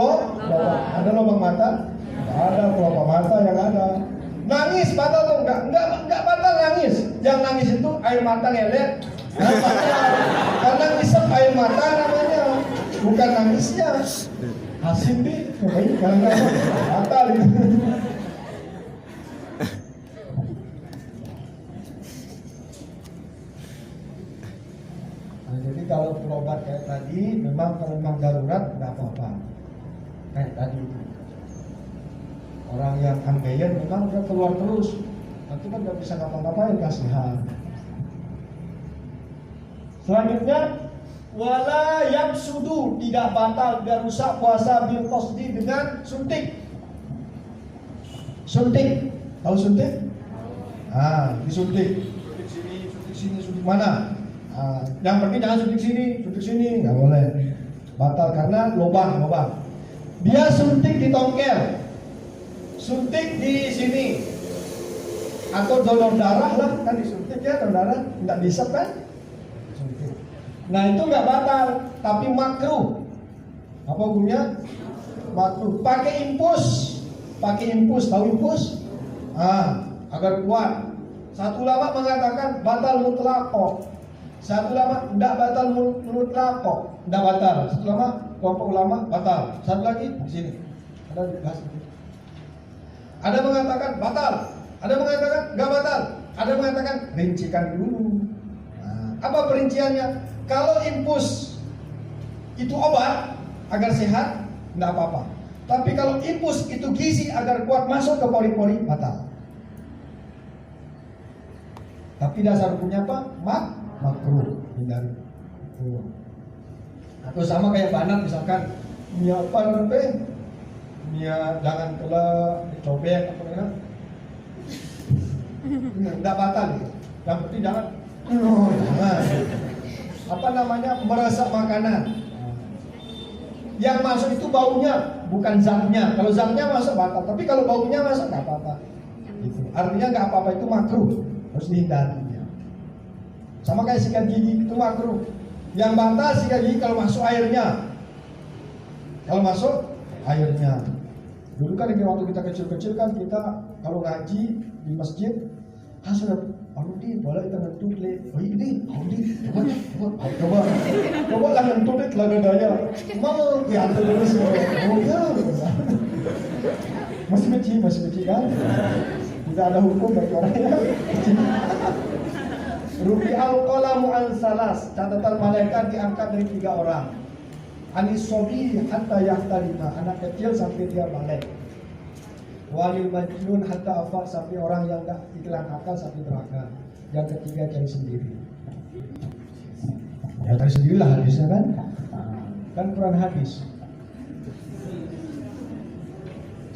ada lubang mata, ada lubang mata yang ada. Nangis batal atau enggak? Enggak batal nangis. Yang nangis itu air mata ngelet. Karena ngisep air mata namanya, bukan nangisnya. Asin deh, cobain kadang-kadang batal itu. Nah, jadi kalau berobat kayak tadi, memang kalau memang darurat nggak apa-apa. Kayak tadi itu. Orang yang ambeien memang udah keluar terus, nanti kan nggak bisa ngapa-ngapain, kasihan. Selanjutnya, wala yafsudu, tidak batal, tidak rusak puasa bil qasdi dengan suntik. Suntik, tahu suntik? Disuntik. Suntik sini, suntik mana? Yang penting jangan suntik sini, nggak boleh. Batal karena lubang. Dia suntik di tongkel, suntik di sini, atau donor darah lah, kan disuntik ya, donor darah, nggak disep kan? Nah itu nggak batal, tapi makruh. Apa hukumnya? Makruh. Pakai impus, tahu impus? Agar kuat. Satu ulama mengatakan batal mutlaqo. Satu ulama tidak batal mutlaqo, tidak batal. Satu ulama, kelompok ulama batal. Satu lagi di sini. Ada mengatakan batal, ada mengatakan nggak batal, ada mengatakan rincikan dulu. Apa perinciannya? Kalau infus itu obat agar sehat, tidak apa-apa. Tapi kalau infus itu gizi agar kuat masuk ke pori-pori, batal. Tapi dasar hukumnya apa? Makruh, hindari. Atau sama kayak banat misalkan, jangan cobek apa namanya? Tidak batal. Yang penting jangan. Apa namanya, meresap makanan. Yang masuk itu baunya, bukan zatnya. Kalau zatnya masuk batal, tapi kalau baunya masuk nggak apa-apa. Gitu. Artinya nggak apa-apa, itu makruh, harus dihindari. Sama kayak sikat gigi, itu makruh. Yang batal sikat gigi kalau masuk airnya. Dulu kan waktu kita kecil-kecil kan kita kalau ngaji di masjid, sudah boleh kita ngentut coba lah ngentut telaga daya mau diantar terus masih kecil kan, tidak ada hukum bagi orang yang kecil. Rufi al-qalamu an salas, catatan malaikat diangkat dari 3 orang. Anis sobi hatta yahtalima, anak kecil sampai dia balik. Walil majnun hatta afaq, sampai orang yang tak hilang akal sampai berakal. Yang ketiga cari sendiri. Ya cari sendirilah hadisnya kan? Kan Quran hadis.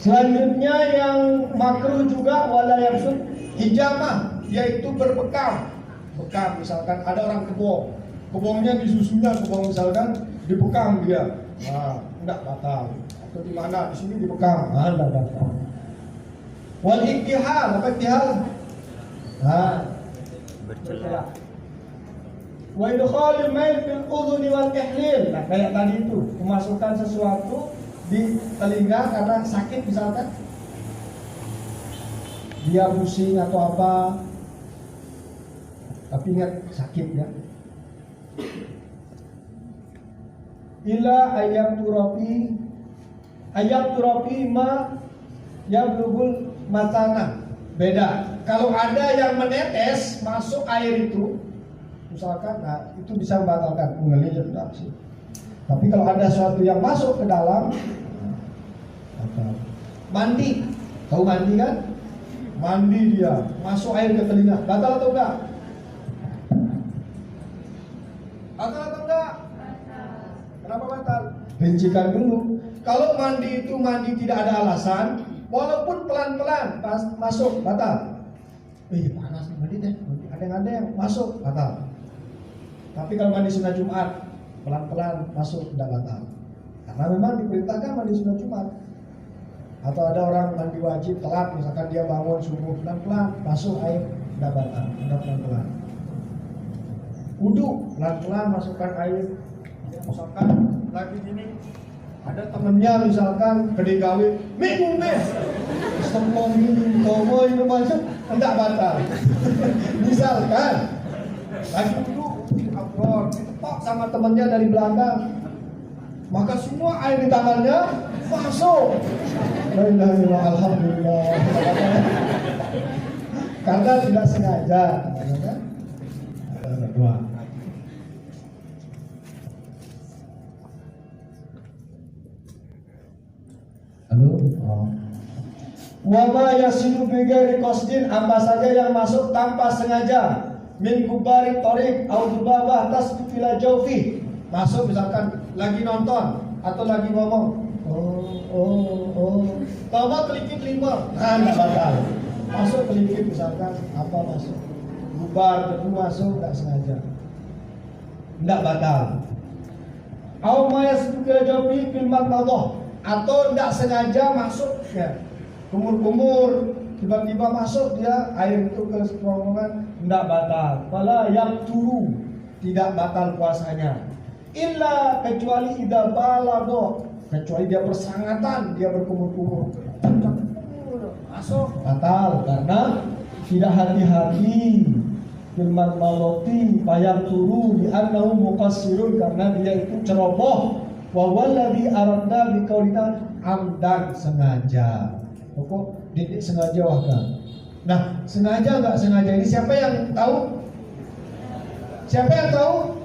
Selanjutnya yang makruh juga wala yafsud hijamah, yaitu berbekam. Bekam misalkan ada orang kebongnya di susunya, kebong misalkan dibekam dia. Enggak batal. Atau di mana? Di sini dibekam. Enggak batal. Wal iktihal, apa iktihal? Bercelah. Wa idkhalul mail fil udhuni wal ihlil. Nah, kayak tadi itu, memasukkan sesuatu di telinga karena sakit misalkan. dia pusing atau apa, tapi ingat sakit ya. Ila ayam turapi ma yablugul matana. Beda. Kalau ada yang menetes masuk air itu, misalkan, nah itu bisa membatalkan mengalir aksi. Tapi kalau ada sesuatu yang masuk ke dalam, mandi, tahu mandi kan? Mandi dia, masuk air ke telinga, batal atau enggak? Batal atau enggak? Kenapa batal? Rincikan dulu. Kalau mandi itu mandi tidak ada alasan, walaupun pelan-pelan masuk, batal. Panas nih mandi deh, ada yang masuk, batal. Tapi kalau mandi sunnah Jumat, pelan-pelan masuk, tidak batal. Karena memang diperintahkan mandi sunnah Jumat. Atau ada orang mandi wajib telat, misalkan dia bangun subuh, pelan-pelan masuk air, tidak batal, tidak pelan-pelan. Wudu, pelan-pelan masukkan air. Misalkan lagi gini, ada temennya misalkan kedegawi, minum deh, semua minum, tomo itu masuk, tidak batal. Misalkan lagi wudu, ditepok sama temennya dari belakang, maka semua air di tangannya masuk. Alhamdulillah. Karena tidak sengaja, kan? Dua. Halo. Wama yasilu bighairi qasdin, apa saja yang masuk tanpa sengaja. Min kubari torik au dubabah tasbila jaufi. Masuk misalkan lagi nonton atau lagi ngomong. Tahu kelipit limau, nggak batal. Masuk kelipit misalkan apa masuk. Bubar debu masuk nggak sengaja, nggak batal. Au mayas bighairi jaufi fil matmadah, atau nggak sengaja masuk ya. Kumur-kumur tiba-tiba masuk dia air itu ke kerongkongan, tidak batal. Fala yaqturu, tidak batal puasanya. Illa kecuali idza balagha, kecuali dia bersangatan, dia berkumur-kumur. Masuk batal karena tidak hati-hati. Firman maloti payang turu di annahu muqassirun, karena dia itu ceroboh. Wa wallazi aradna biqaulina amdan, sengaja. Pokok didik sengaja wahkan. Nah, sengaja nggak sengaja ini siapa yang tahu? Siapa yang tahu?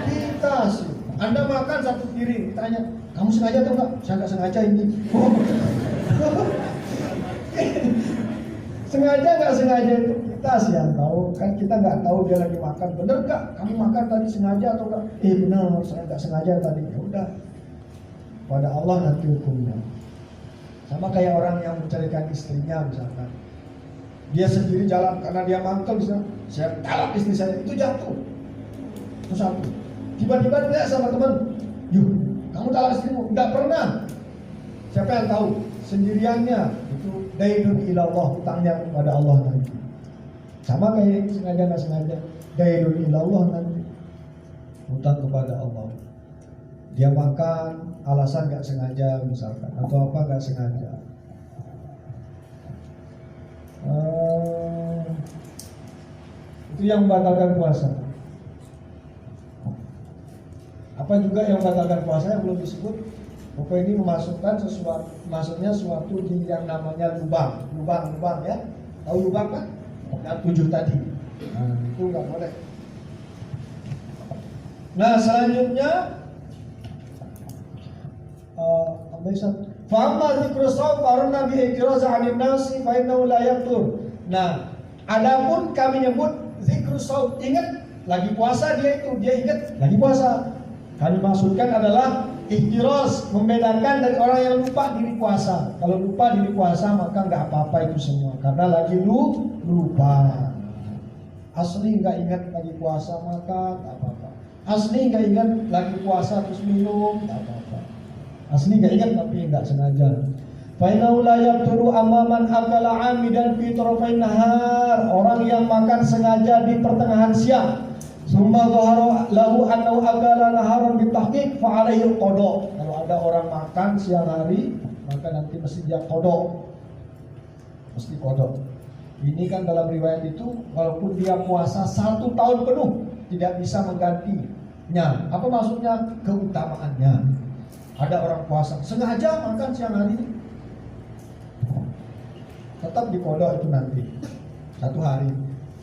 Kita sih. Anda makan satu piring, ditanya, kamu sengaja atau enggak? Saya nggak sengaja ini. Sengaja nggak sengaja itu kita sih yang tahu. Kan kita nggak tahu dia lagi makan. Bener nggak? Kamu makan tadi sengaja atau enggak? Benar, saya nggak sengaja tadi. Ya udah. Pada Allah nanti hukumnya. Sama kayak orang yang mencarikan istrinya misalkan, dia sendiri jalan karena dia mangkel, bisa saya talak istri saya, itu jatuh. Itu satu. Tiba-tiba dia sama teman, yuk kamu talak istrimu, nggak pernah. Siapa yang tahu? Sendiriannya itu dainun ilallah, hutangnya kepada Allah nanti. Sama kayak sengaja nggak sengaja, dainun ilallah nanti, hutang kepada Allah. Dia makan alasan nggak sengaja misalkan, atau apa nggak sengaja. Itu yang membatalkan puasa. Apa juga yang membatalkan puasa yang belum disebut. Pokoknya ini memasukkan sesuatu, maksudnya suatu di yang namanya lubang ya. Tahu lubang kan? Yang 7 tadi. Nah, itu nggak boleh. Nah, selanjutnya Fa'amma dzikru shaum farunna bi ikraz 'anil nasi fa innahu la yaqtur. Nah, adapun kami nyebut zikru shaum, ingat lagi puasa dia ingat lagi puasa. Kami maksudkan adalah iktiraz, membedakan dari orang yang lupa diri puasa. Kalau lupa diri puasa maka enggak apa-apa itu semua, karena lagi lupa. Asli enggak ingat lagi puasa maka enggak apa-apa. Asli enggak ingat lagi puasa terus minum, enggak apa-apa. Asli nggak ingat tapi nggak sengaja. Fainau la yaqturu amaman akala amidan fi tarafain nahar, orang yang makan sengaja di pertengahan siang. Summa dhahara lahu annahu akala naharan bitahqiq fa alaihi qada. Kalau ada orang makan siang hari, maka nanti mesti dia qada. Mesti qada. Ini kan dalam riwayat itu, walaupun dia puasa 1 tahun penuh, tidak bisa menggantinya. Apa maksudnya? Keutamaannya. Ada orang puasa sengaja makan siang hari, tetap dikodok itu nanti 1 hari.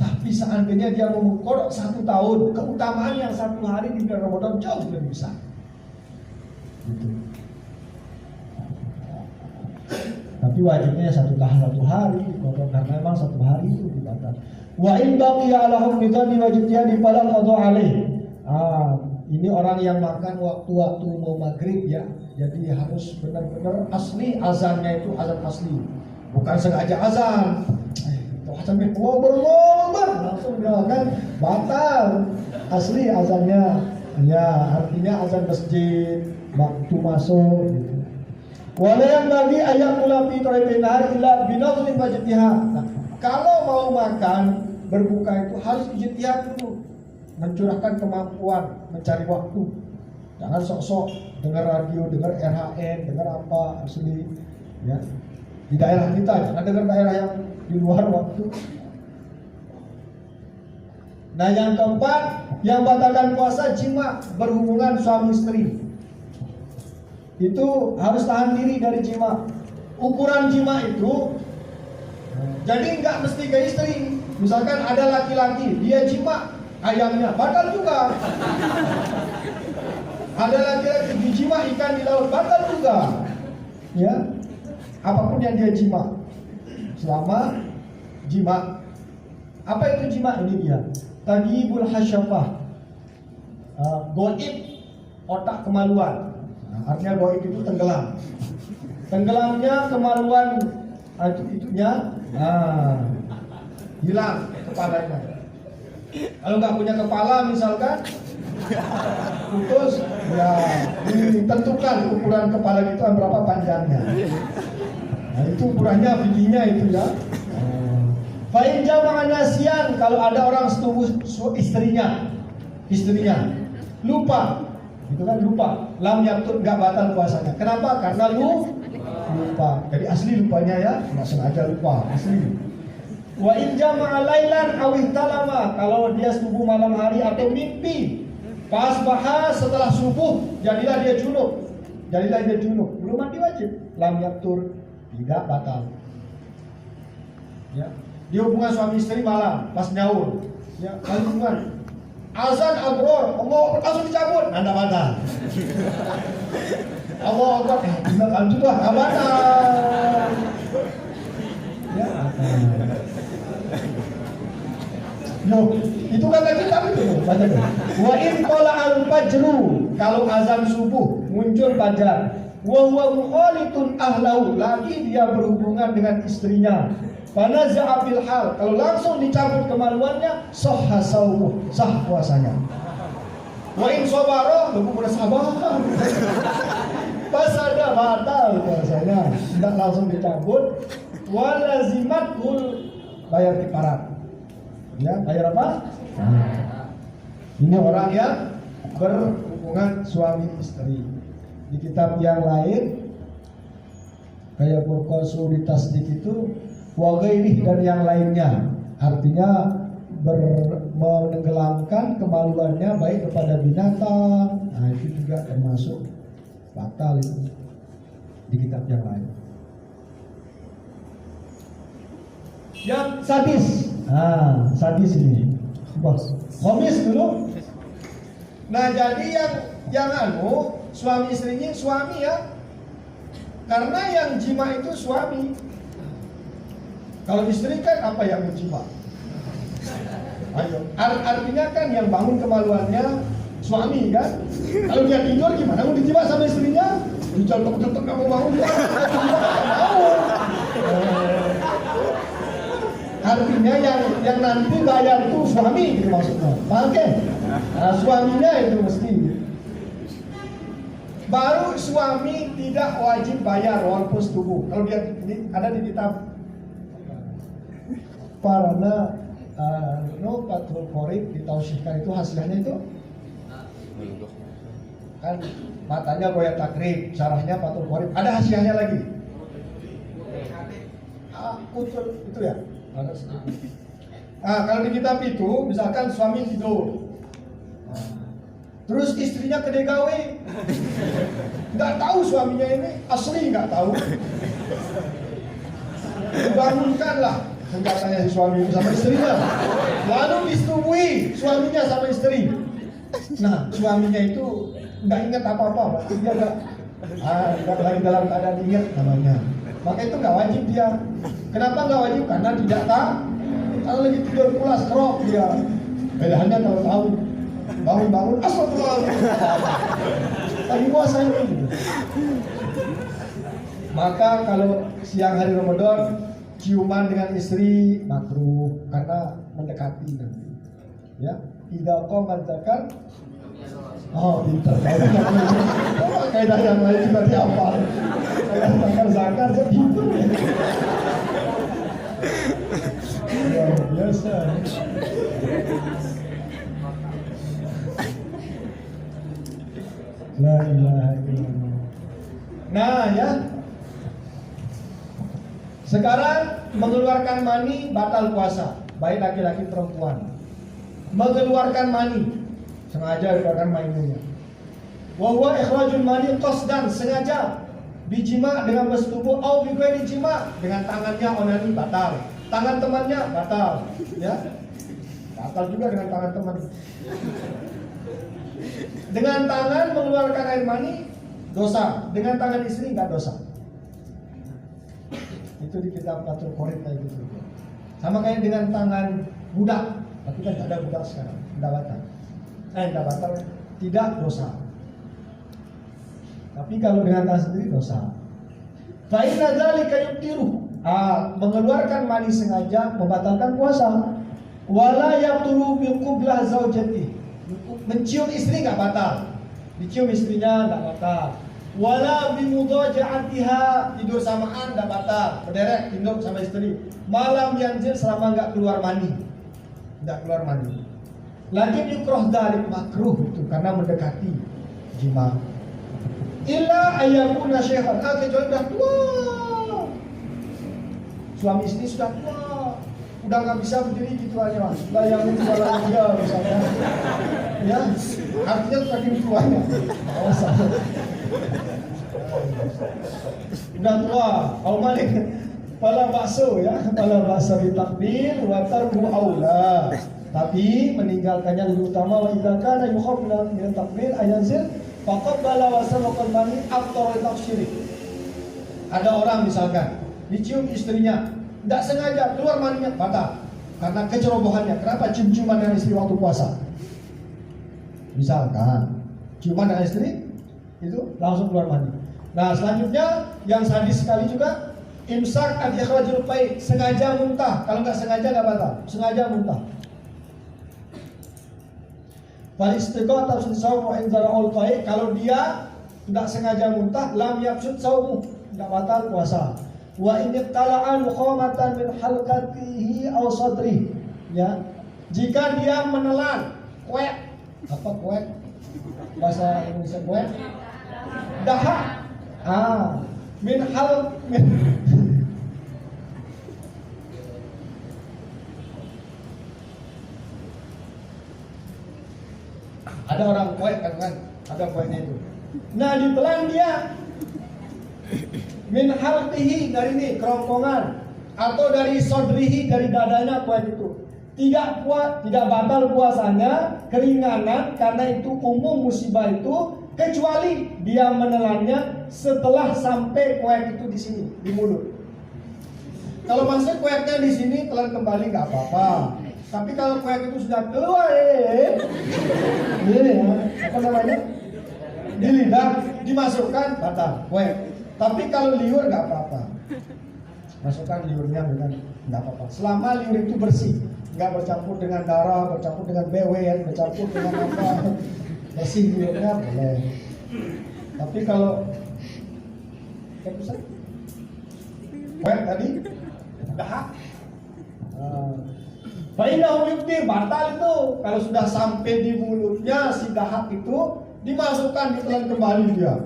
Tapi seandainya dia mau mengkodok 1 tahun, keutamaan yang 1 hari di bulan Ramadan jauh lebih besar. Gitu. Tapi wajibnya 1 hari dikodok, karena memang 1 hari itu dibatal. Wa in baqiya lahum bidani wajibnya dipala qada alaih. Ini orang yang makan waktu-waktu mau maghrib ya. Jadi harus benar-benar asli azannya itu azan asli. Bukan sengaja azan. Itu azan langsung kan batal. Asli azannya. Ya, artinya azan masjid waktu masuk gitu. Wala yang bagi ayat mula fi tarifin nahar illa binazli wajibnya. Kalau mau makan berbuka itu harus ijtihad dulu, mencurahkan kemampuan, mencari waktu. Jangan sok-sok dengar radio, dengar RHN, dengar apa asli ya. Di daerah kita, jangan dengar daerah yang di luar waktu. Nah, yang keempat, yang batalkan puasa jima, berhubungan suami istri. Itu harus tahan diri dari jima. Ukuran jima itu jadi nggak mesti ke istri. Misalkan ada laki-laki, dia jima ayamnya, batal juga. Ada laki-laki dijima ikan di laut, batal juga. Ya, apapun yang dia jima, selama jima. Apa itu jima? Ini dia tagyibul hasyafah, goib otak kemaluan. Artinya goib itu tenggelam. Tenggelamnya kemaluan itunya, hilang kepalanya. Kalau nggak punya kepala misalkan putus, ya ditentukan ukuran kepala itu berapa panjangnya. Nah, itu ukurannya bikinya itu ya. Fa'in jama'a nasiyan, kalau ada orang setubuh istrinya lupa, itu kan lupa, lam yaktub, nggak batal puasanya. Kenapa? Karena lupa. Jadi asli lupanya ya, nggak sengaja lupa asli. Wa in jama'a lailan aw ihtalama, kalau dia setubuh malam hari atau mimpi, pas bahas setelah subuh, jadilah dia junub, belum mandi wajib, lam yaktur, tidak batal. Ya, dia hubungan suami istri malam, pas nyaur, ya, hubungan azan abror, Allah langsung dicabut, anda batal. Allah Akbar, kalau itu lah, nggak batal. Ya, no, itu kata kita itu baca dulu. Wa in qala al-fajru, kalau azan subuh muncul fajar, wa huwa mukhalitun ahlahu, lagi dia berhubungan dengan istrinya. Fanaza'a fil hal, kalau langsung dicabut kemaluannya, sahha saumuh, sah puasanya. Wa in sabara, lu udah sabar. Pas ada batal puasanya, tidak langsung dicabut. Wa lazimatul, bayar kifarat. Ya, bayar apa? Ini orang yang berhubungan suami istri. Di kitab yang lain kayak Burqasul di Tasdik itu wa ghairi dan yang lainnya, artinya menenggelamkan kemaluannya baik kepada binatang. Nah, itu juga termasuk batal itu di kitab yang lain. Yang sadis, sadis ini, bos, komis dulu. Nah, jadi yang suami istrinya suami ya, karena yang jima itu suami. Kalau istri kan apa yang menjima? Ayo, artinya kan yang bangun kemaluannya suami kan. Kalau dia tidur gimana? Mau dijima sama istrinya? Dicontok-contok kamu bangun dia. Artinya yang nanti bayar itu suami gitu maksudnya. Oke. Nah, suaminya itu mesti. Baru suami tidak wajib bayar walaupun setubuh. Kalau dia ada di kitab Parana Fathul Qorib ditausikan itu hasilnya itu kan matanya goyah takrib, syarahnya Fathul Qorib, ada hasilnya lagi. Kutul itu ya. Kalau di kitab itu misalkan suami tidur, terus istrinya kede gawe, nggak tahu suaminya ini asli, nggak tahu. Dibangunkanlah senjatanya si suami sama istrinya, lalu disetubui suaminya sama istri. Nah, suaminya itu nggak ingat apa-apa, berarti dia nggak lagi dalam keadaan ingat namanya. Maka itu nggak wajib dia. Kenapa nggak wajib? Karena tidak tahu. Kalau lagi tidur pulas kerok dia. Bedanya kalau tahu bangun-bangun astagfirullahaladzim. Lagi puasa itu. Maka kalau siang hari Ramadan ciuman dengan istri makruh karena mendekati nanti. Ya, idza qama zakar. Oh, pintar. Kaidah yang lain juga dihafal. Kaidah zakar zakar jadi pintar. Luar biasa. La ilaha illallah. Nah ya, sekarang mengeluarkan mani batal puasa, baik laki-laki perempuan. Mengeluarkan mani, sengaja mengeluarkan maninya. Wa huwa ikhrajul mani qasdan, sengaja bijima dengan bersetubuh, au bi ghairi jima, dengan tangannya onani batal. Tangan temannya batal, ya. Batal juga dengan tangan teman. Dengan tangan mengeluarkan air mani dosa, dengan tangan istri nggak dosa. Itu di kitab Fathul Qorib kayak gitu. Sama kayak dengan tangan budak, tapi kan tidak ada budak sekarang, tidak batal, tidak dosa. Tapi kalau dengan tangan sendiri dosa. Fa inna dzalika yubtilu. Mengeluarkan mani sengaja membatalkan puasa. Wala yaqtulu bi qublah zaujati. Mencium istri nggak batal, dicium istrinya nggak batal. Wala bi mudaja'atiha, tidur samaan nggak batal, berderet tinduk sama istri. Malam yanzil selama nggak keluar mani, nggak keluar mani. Lakin yukroh dzalik, makruh itu karena mendekati jima. Illa ayyakuna syekhan, kecuali udah tua. Suami istri sudah tua, udah nggak bisa berdiri gitu aja, layang jalan dia misalnya, ya, artinya saking tuanya, udah tua, kalau balik, pala bakso ya, pala bakso ditakdir, watar aula, tapi meninggalkannya lebih utama. Wa idza kana yukhaf min takbir ayanzil faqad bala wa sabaqal mani aftar tafsiri. Ada orang misalkan dicium istrinya, tidak sengaja keluar maninya, batal karena kecerobohannya. Kenapa cium-ciuman dengan istri waktu puasa? Misalkan ciuman dengan istri itu langsung keluar mani. Nah selanjutnya yang sadis sekali juga imsak al-ikhrajul pai, sengaja muntah. Kalau nggak sengaja nggak batal, sengaja muntah. Falistiqah tafsir saum wa inzara'ul pai, kalau dia tidak sengaja muntah lam yafsud saumu, tidak batal puasa. Wa in tala'an muqamatan min halqatihi aw sadri, ya, jika dia menelan kuek, apa kuek bahasa Indonesia, kuek dahak, min ada orang kuek kan ada kueknya itu. Nah ditelan dia min halqihi, dari ini kerongkongan, atau dari sodrihi, dari dadanya kuat itu, tidak kuat, tidak batal puasanya, keringanan, karena itu umum musibah itu, kecuali dia menelannya setelah sampai kuat itu di sini, di mulut. Kalau masuk kuatnya di sini, telan kembali nggak apa-apa. Tapi kalau kuat itu sudah keluar, ini apa namanya, di lidah, dimasukkan, batal kuat. Tapi kalau liur nggak apa-apa, masukkan liurnya dengan nggak apa-apa. Selama liur itu bersih, nggak bercampur dengan darah, bercampur dengan bewen, bercampur dengan apa, bersih liurnya boleh. Tapi kalau kuat tadi, dahak, bainahu yukti, batal itu. Kalau sudah sampai di mulutnya si dahak itu, dimasukkan, ditelan kembali dia.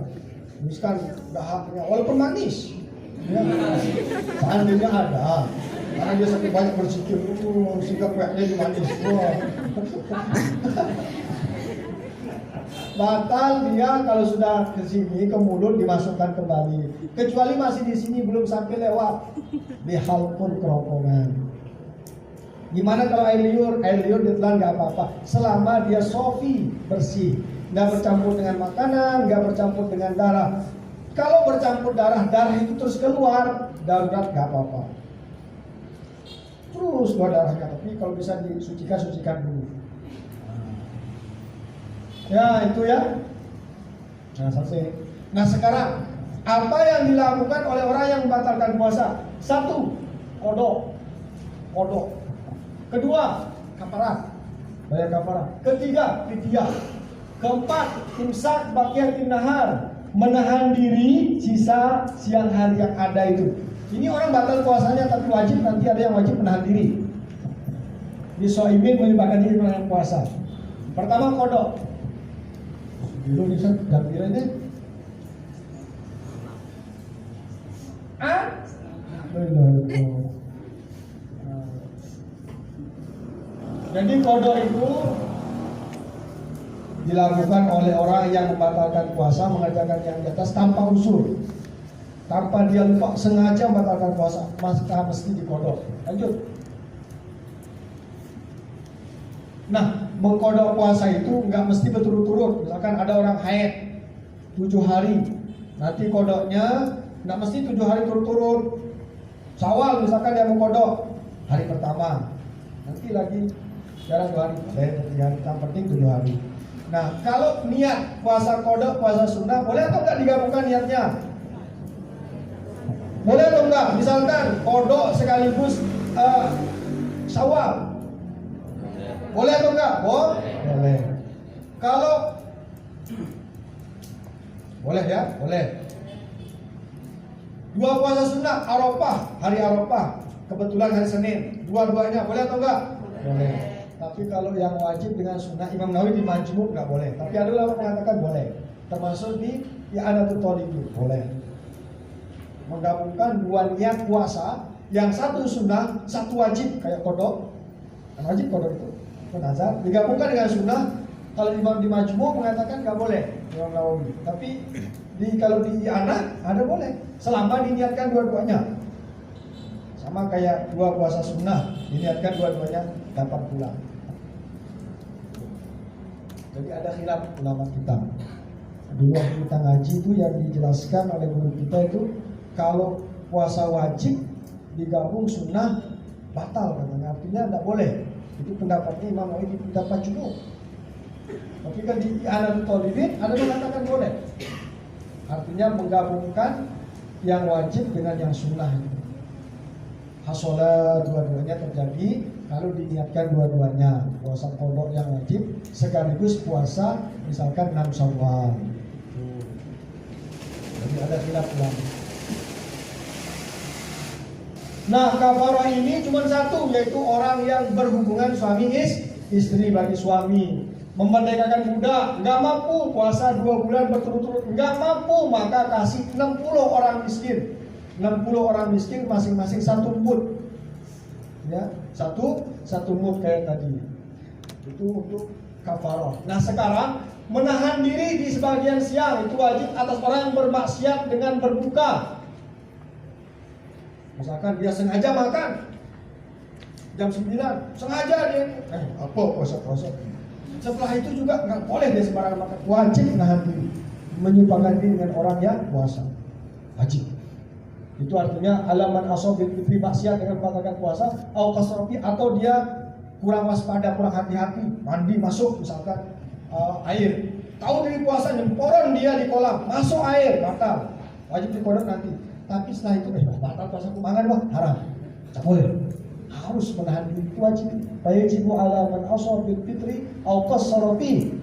Misalkan dahaknya walaupun manis, Ya, seandainya ada, karena dia sampai banyak berpikir, sehingga kuenya dimanis. Batal dia kalau sudah ke sini ke mulut dimasukkan kembali. Kecuali masih di sini belum sampai lewat, dihalpun kerongkongan. Gimana kalau air liur ditelan nggak apa-apa, selama dia sofi bersih, nggak bercampur dengan makanan, nggak bercampur dengan darah. Kalau bercampur darah itu terus keluar, darurat nggak apa-apa. Terus keluar darahnya, tapi kalau bisa sucikan dulu. Ya itu ya. Nah selesai. Nah sekarang apa yang dilakukan oleh orang yang membatalkan puasa? 1. Kodok. Kedua, kafarat, bayar kafarat. Ketiga, fidyah. Keempat, imsak baqiyatin nahar, menahan diri sisa siang hari yang ada itu. Ini orang batal puasanya tapi wajib, nanti ada yang wajib menahan diri. Di soimin menyebabkan diri menahan puasa. Pertama kodok. Dulu bisa jam kira ini. Jadi kodok itu dilakukan oleh orang yang membatalkan puasa, mengerjakan yang di atas tanpa usul, tanpa dia lupa sengaja membatalkan puasa, mesti dikodok. Lanjut. Nah, mengkodok puasa itu nggak mesti berturut-turut. Misalkan ada orang haid 7 hari, nanti kodoknya nggak mesti 7 hari turut-turut. Syawal misalkan dia mengkodok hari pertama, nanti lagi jarang 2 hari, yang penting 7 hari. Nah, kalau niat puasa kodok, puasa sunnah, boleh atau enggak digabungkan niatnya? Boleh atau enggak? Misalkan kodok sekaligus Syawal, boleh atau enggak? Boleh. Kalau boleh ya, boleh. 2 puasa sunnah, Arafah, hari Arafah, kebetulan hari Senin, dua-duanya boleh atau enggak? Boleh. Tapi kalau yang wajib dengan sunnah, Imam Nawawi di Majmu' nggak boleh. Tapi ada ulama mengatakan boleh. Termasuk di I'anatul Talibin boleh. Menggabungkan 2 niat puasa, yang 1 sunnah, 1 wajib kayak kodok. Kan wajib kodok itu, nazar. Digabungkan dengan sunnah. Kalau Imam di Majmu' mengatakan nggak boleh, Imam Nawawi. Tapi kalau di I'anah ada boleh, selama diniatkan dua-duanya. Sama kayak 2 puasa sunnah, diniatkan dua-duanya dapat pulang. Jadi ada khilaf ulama kita. Dulu waktu kita ngaji itu yang dijelaskan oleh guru kita itu, kalau puasa wajib digabung sunnah batal katanya, artinya tidak boleh. Itu pendapatnya Imam Nawawi, pendapat cukup. Tapi kan di I'anatul Talibin ada yang mengatakan boleh. Artinya menggabungkan yang wajib dengan yang sunnah. Hasolah dua-duanya terjadi kalau diniatkan dua-duanya, puasa kodok yang wajib sekaligus puasa misalkan 6 Syawal. Jadi ada khilaf ulama. Nah, kafarah ini cuma 1, yaitu orang yang berhubungan suami istri. Bagi suami memerdekakan budak, nggak mampu puasa 2 bulan berturut-turut, nggak mampu, maka kasih 60 orang miskin. 60 orang miskin masing-masing 1 mud. Ya, satu mud kayak tadi. Itu untuk kafarah. Nah, sekarang menahan diri di sebagian siang itu wajib atas orang yang bermaksiat dengan berbuka. Misalkan dia sengaja makan jam 9, sengaja dia apa puasa. Setelah itu juga nggak boleh dia sembarangan makan. Wajib menahan diri, menyumpahkan diri dengan orang yang puasa. Wajib. Itu artinya alaman asobil fitri maksiat dengan membatalkan puasa, atau dia kurang waspada, kurang hati-hati, mandi masuk misalkan air, tahu diri puasa, nyemporon dia di kolam, masuk air, batal, wajib dikodok nanti. Tapi setelah itu batal puasa, kumangan wah haram, tak boleh, harus menahan diri, itu wajib. Fayajibu alaman asobil fitri au qasarafi,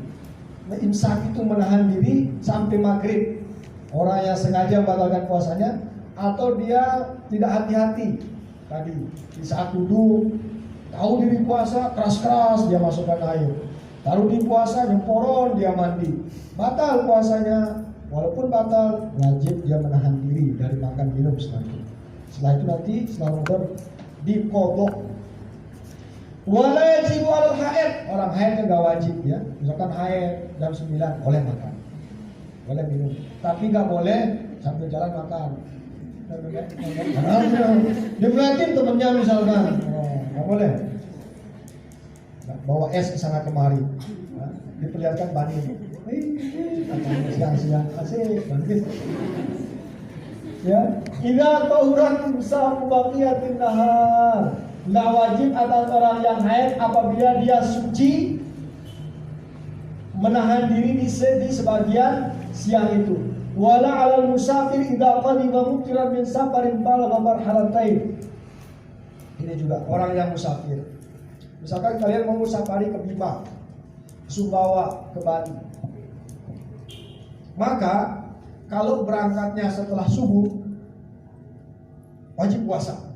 imsak itu menahan diri sampai maghrib. Orang yang sengaja membatalkan puasanya atau dia tidak hati-hati tadi di saat duduk, tahu diri puasa, keras-keras dia masukkan air, taruh di puasa, nyemporon dia mandi, batal puasanya. Walaupun batal, wajib dia menahan diri dari makan minum setelah itu. Setelah itu nanti setelah Ramadan diqodho. Wala yajibu 'alal haid, orang haid enggak wajib ya. Misalkan haid jam 9 boleh makan. Boleh minum, tapi enggak boleh sambil jalan makan. Diberatin temennya misalkan, nggak boleh. Bawa es kesana kemari, diperlihatkan banin. Siang-siang asik, bagus. Ya, idza tahuran sa'u baqiyatin nahar. Nggak wajib atas orang yang haid apabila dia suci menahan diri di sebagian siang itu. Wala 'alal musafir idza qadima muktiran min safarin balagha marhalatain. Ini juga orang yang musafir. Misalkan kalian mau safari ke Bima, Sumbawa, ke Bali. Maka kalau berangkatnya setelah subuh wajib puasa.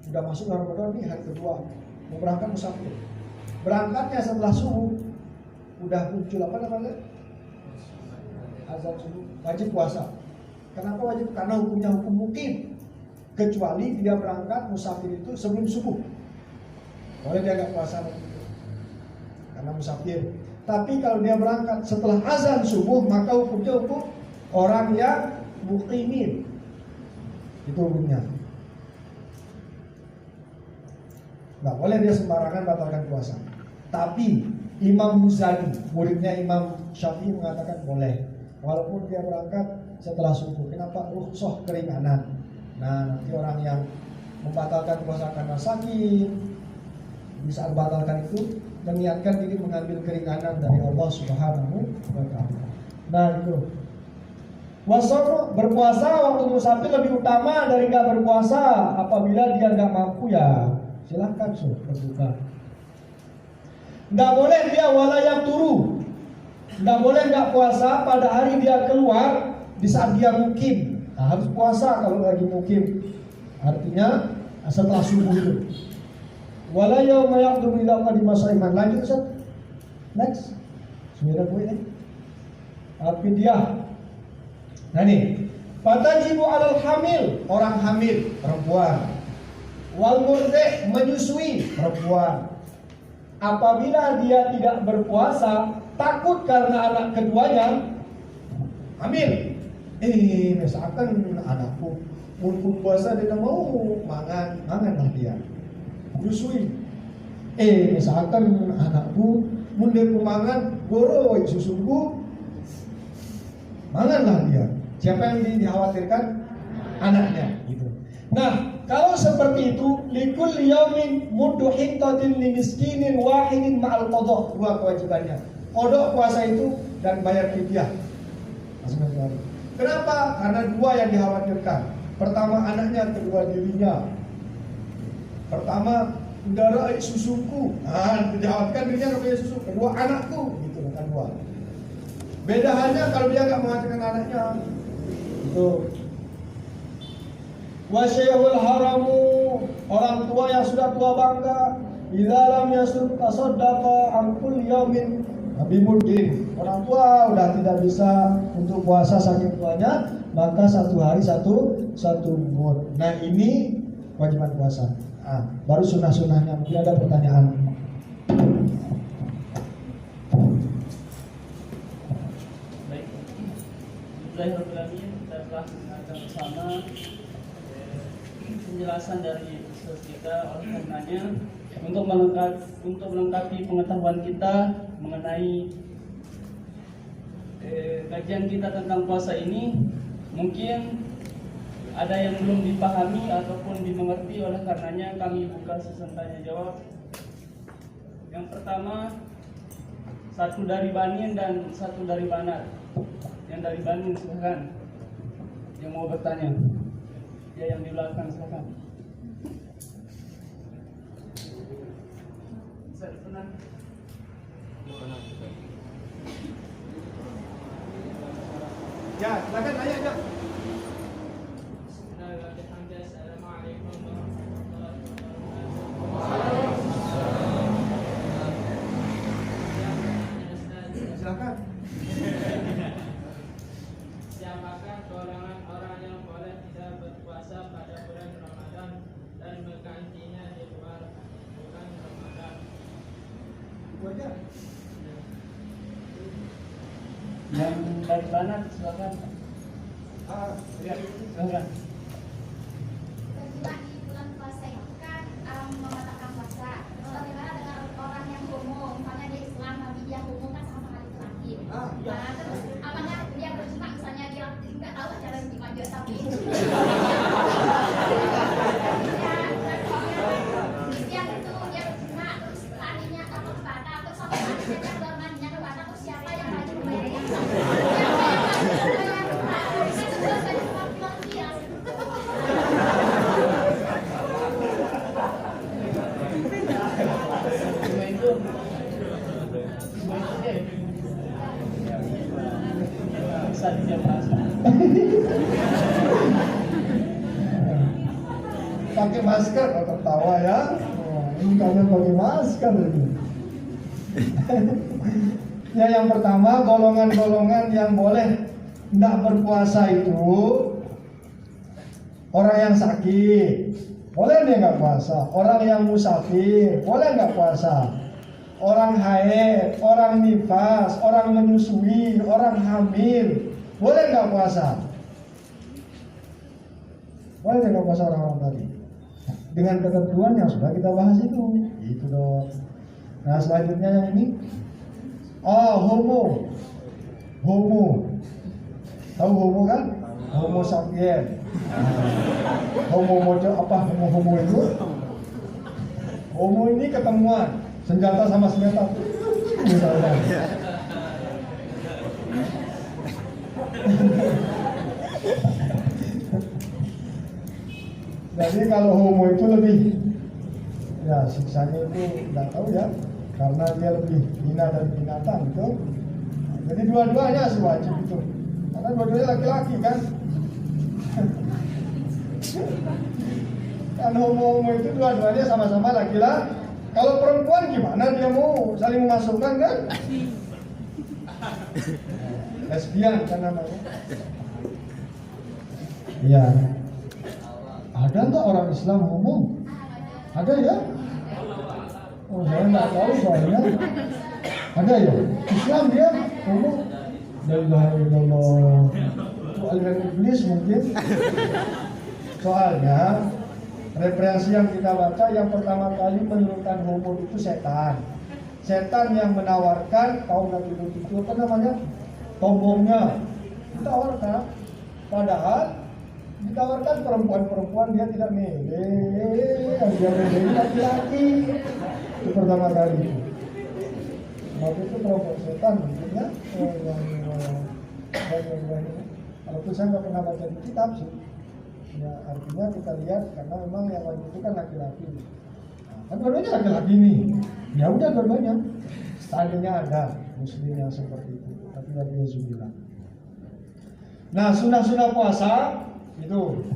Sudah masuk Ramadan nih hari kedua, mau berangkat musafir. Berangkatnya setelah subuh udah muncul apa namanya? Azan subuh, wajib puasa. Kenapa wajib? Karena hukumnya hukum mukim. Kecuali dia berangkat musafir itu sebelum subuh, boleh dia nggak puasa karena musafir. Tapi kalau dia berangkat setelah azan subuh, maka hukumnya hukum orang yang muqimin. Itu hukumnya. Nggak boleh dia sembarangan batalkan puasa. Tapi Imam Muzani, muridnya Imam Syafi'i, mengatakan boleh. Walaupun dia berangkat setelah subuh. Kenapa? Rukhsah keringanan. Nah, nanti orang yang membatalkan puasa karena sakit, bisa batalkan itu meniatkan diri mengambil keringanan dari Allah Subhanahu wa taala. Nah, itu. Wasaumu, berpuasa waktu musafir lebih utama dari enggak berpuasa. Apabila dia enggak mampu ya silahkan berbuka. Enggak boleh dia walayam turu. Enggak boleh enggak puasa pada hari dia keluar di saat dia mukim. Nah, harus puasa kalau lagi mukim. Artinya setelah subuh itu. Wala yauma yaqdumu ila qadima saiman. Lanjut Ustaz. Next. Sudah boleh nih. Tapi dia. Nah ini, fatajibu 'alal hamil, orang hamil, perempuan. Wal murdi', menyusui, perempuan. Apabila dia tidak berpuasa, takut karena anak keduanya hamil. Misalkan anakku mun puasa dia mau manganlah dia. Nyusui. Misalkan anakku mun dia mangan goro susuku, manganlah dia. Siapa yang dikhawatirkan? Anaknya gitu. Nah, kalau seperti itu, likul yaumin muddu hintatin limiskinin wahidin ma'al qadha, dua kewajibannya. Qadha puasa itu dan bayar fidyah. Masing-masing. Kenapa? Karena dua yang dikhawatirkan. Pertama anaknya, kedua dirinya. Pertama darah susuku, dikhawatirkan dirinya nggak punya susu. Kedua anakku, gitu kan dua. Beda hanya kalau dia nggak mengatakan anaknya. Itu. Wasyai'ul haramu, orang tua yang sudah tua bangga, idza lam yasud tasaddaqa an kulli yaumin bimuddin. Orang tua udah tidak bisa untuk puasa saking tuanya, maka satu hari satu mud. Nah, ini kewajiban puasa. Baru sunnah-sunnahnya. Mungkin ada pertanyaan. Bismillahirrahmanirrahim. Kita telah mendengarkan bersama penjelasan dari Ustaz kita. Oleh karenanya, untuk melengkapi pengetahuan kita mengenai kajian kita tentang puasa ini, mungkin ada yang belum dipahami ataupun dimengerti. Oleh karenanya kami buka sesi tanya jawab. Yang pertama, satu dari Banin dan satu dari Banat. Yang dari Banin silakan. Yang mau bertanya. Ya, yang di belakang silakan. Senang. Ya, silakan tanya aja. Assalamualaikum Silakan. Yang dari mana silakan. Ya. Silakan. Terjemahan di bulan puasa itu kan membatalkan puasa. Bagaimana dengan orang yang homo, misalnya dia Islam tapi dia homo kan sama-sama laki-laki. Nah, terus apakah dia berjima misalnya dia nggak tahu cara berjima juga tapi dia itu dia berjima terus tadinya apa batal terus apa tadinya dia keluar mandinya ke batal terus siapa yang wajib membayarnya? Semua itu dia bisa dijawab. Pakai masker, kok tertawa ya. Ini kalian pakai masker ini. Ya, yang pertama, golongan-golongan yang boleh tidak berpuasa itu orang yang sakit, boleh dia nggak puasa. Orang yang musafir, boleh nggak puasa. Orang haid, orang nifas, orang menyusui, orang hamil, boleh nggak puasa. Boleh nggak puasa orang-orang tadi. Dengan ketentuan yang sudah kita bahas itu dong. Nah, selanjutnya yang ini, homo, tahu homo kan? Homo sapien. Homo mojo apa homo itu? Homo ini ketemuan senjata sama senjata. Misalnya. Jadi kalau homo itu lebih, ya siksanya itu nggak tahu ya, karena dia lebih hina dari binatang itu. Jadi dua-duanya sih wajib itu, karena dua-duanya laki-laki kan. Kan homo itu dua-duanya sama-sama laki-laki. Kalau perempuan gimana dia mau saling memasukkan kan? Lesbian kan namanya. Iya. Ada nggak orang Islam homo? Ada ya? Oh, saya nggak tahu soalnya. Ada ya? Islam dia homo? La ilaha illallah. Itu aliran iblis mungkin. Soalnya referensi yang kita baca yang pertama kali menurunkan homo itu setan. Setan yang menawarkan kaum Nabi Lut itu apa namanya? Tombongnya ditawarkan. Padahal ditawarkan perempuan-perempuan dia tidak milih, dia milih laki-laki. Itu pertama kali. Waktu itu kelompok setan mungkin ya. Walaupun saya nggak pernah baca di kitab sih. Ya, artinya kita lihat karena memang yang wajib itu kan laki-laki. Nah, kan dua-duanya laki-laki nih. Ya udah dua-duanya. Seandainya ada muslim yang seperti itu, tapi dia zubillah. Nah, sunnah-sunnah puasa itu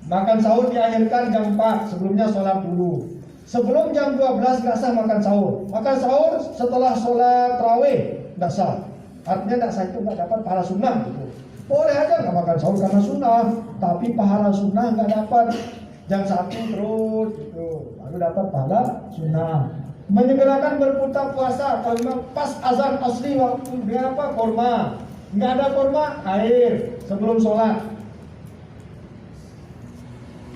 makan sahur diakhirkan jam 4, sebelumnya sholat dulu. Sebelum jam 12 nggak sah makan sahur. Makan sahur setelah sholat tarawih nggak sah. Artinya nggak sah itu nggak dapat pahala sunnah gitu. Boleh aja nggak makan sahur karena sunnah, tapi pahala sunnah nggak dapat. Jam 1 terus gitu, baru dapat pahala sunnah. Menyegerakan berbuka puasa kalau memang pas azan asli waktu dengan apa? Kurma. Nggak ada kurma, air sebelum sholat.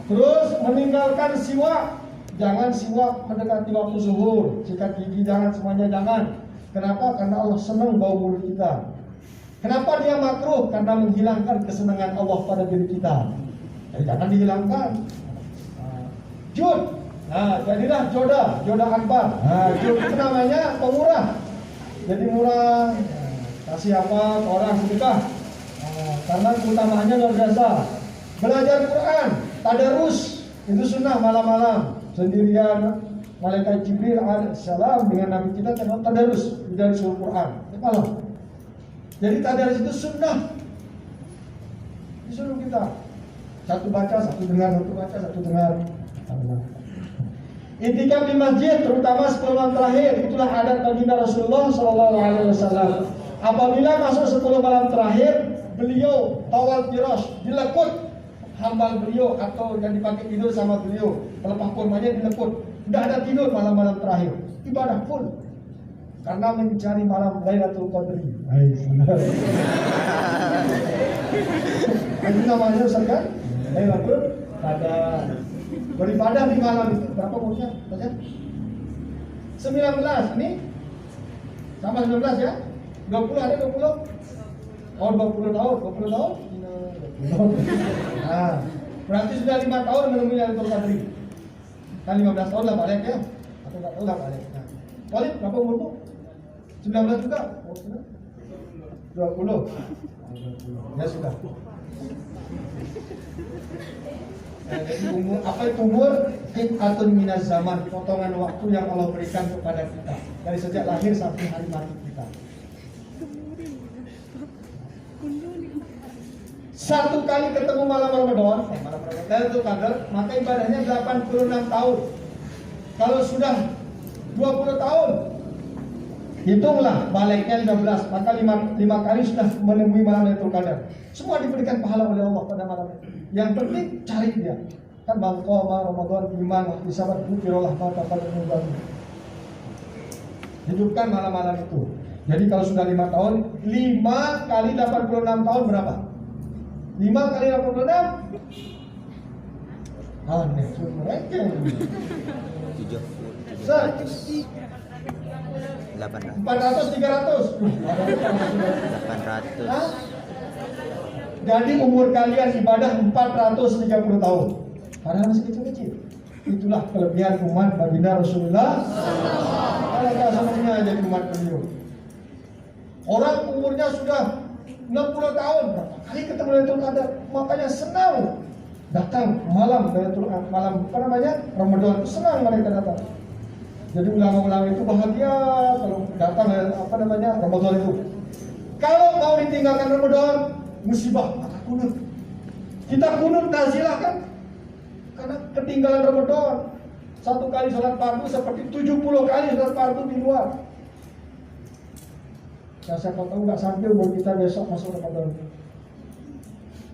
Terus meninggalkan siwak, jangan siwak mendekati waktu zuhur. Sikat gigi jangan, semuanya jangan. Kenapa? Karena Allah senang bau mulut kita. Kenapa dia makruh? Karena menghilangkan kesenangan Allah pada diri kita. Jadi jangan dihilangkan. Jud, nah jadilah joda akbar. Nah jud itu namanya pemurah. Jadi murah, kasih apa ke orang sedekah. Nah, karena keutamaannya luar biasa. Belajar Quran, tadarus, itu sunnah malam-malam sendirian. Malaikat Jibril alaihissalam dengan Nabi kita tadarus dari surah Quran malam. Jadi tadarus itu sunnah. Disuruh kita satu baca, satu dengar, satu baca, satu dengar. Intikaf di masjid, terutama 10 malam terakhir, itulah adat baginda Rasulullah SAW. Apabila masuk 10 malam terakhir, beliau tawal firash, dilekut hambal beliau atau yang dipakai tidur sama beliau, pelepah kurmanya dilekut. Tidak ada tidur malam-malam terakhir, ibadah full. karena mencari malam Lailatul Qadri. Itu namanya Ustaz kan? Lailatul Qadar. Beribadah di malam itu berapa umurnya? Baca. 19 ini sama 19 ya? 20 ada 20? Oh 20 tahun, 20 tahun? Nah, berarti sudah 5 tahun menemui Lailatul Qadri. Kan 15 tahun lah balik ya? Atau enggak tahu lah balik. Nah, Walid berapa umurmu? 19 juga? Oh, sudah? 20. Ya sudah. Jadi umur, apa itu umur? Qit'atun minaz zaman, potongan waktu yang Allah berikan kepada kita dari sejak lahir sampai hari mati kita. Satu kali ketemu malam Ramadan, Lailatul Qadar, maka ibadahnya 86 tahun. Kalau sudah 20 tahun, hitunglah baliknya 15, maka 5 kali sudah menemui malam Lailatul Qadar. Semua diberikan pahala oleh Allah pada malam itu. Yang penting cari dia. Kan bangkoma Ramadan iman isabat bukirolah maka pada minggu. Hidupkan malam-malam itu. Jadi kalau sudah 5 tahun, 5 kali 86 tahun berapa? 5 kali 86? Aneh, mereka. 400, 300. 800. Hah? Jadi umur kalian ibadah 430 tahun. Padahal masih kecil-kecil. Itulah kelebihan umat baginda Rasulullah. Kalau semuanya jadi umat beliau. Orang umurnya sudah 60 tahun, berapa kali ketemu Lailatul Qadar, makanya senang datang malam Lailatul malam apa namanya Ramadan, senang mereka datang. Jadi ulama-ulama itu bahagia kalau datang apa namanya Ramadan itu. Kalau mau ditinggalkan Ramadan, musibah, maka kunut. Kita kunut nazilah kan? Karena ketinggalan Ramadan. Satu kali sholat fardu seperti 70 kali sholat fardu di luar. Ya siapa tahu nggak sampai umur kita besok masuk Ramadan.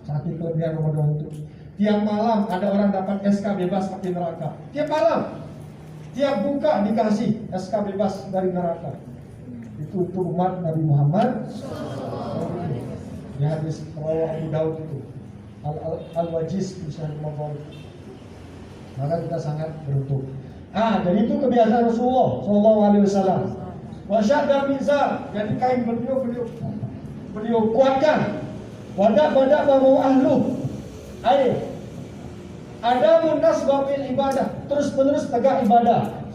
Saking kelebihan Ramadan itu. Tiap malam ada orang dapat SK bebas dari neraka. Tiap malam. Tiap buka dikasih SK bebas dari neraka. Itu untuk umat Nabi Muhammad. Di hadis rawah Abu Daud itu al-wajiz bisa Ramadan. Maka kita sangat beruntung. Jadi itu kebiasaan Rasulullah Sallallahu Alaihi Wasallam. Wasyadda mizar, jadi kain beliau kuatkan. Wadak bahu ahlu. Ada munas babil ibadah, terus menerus tegak ibadah.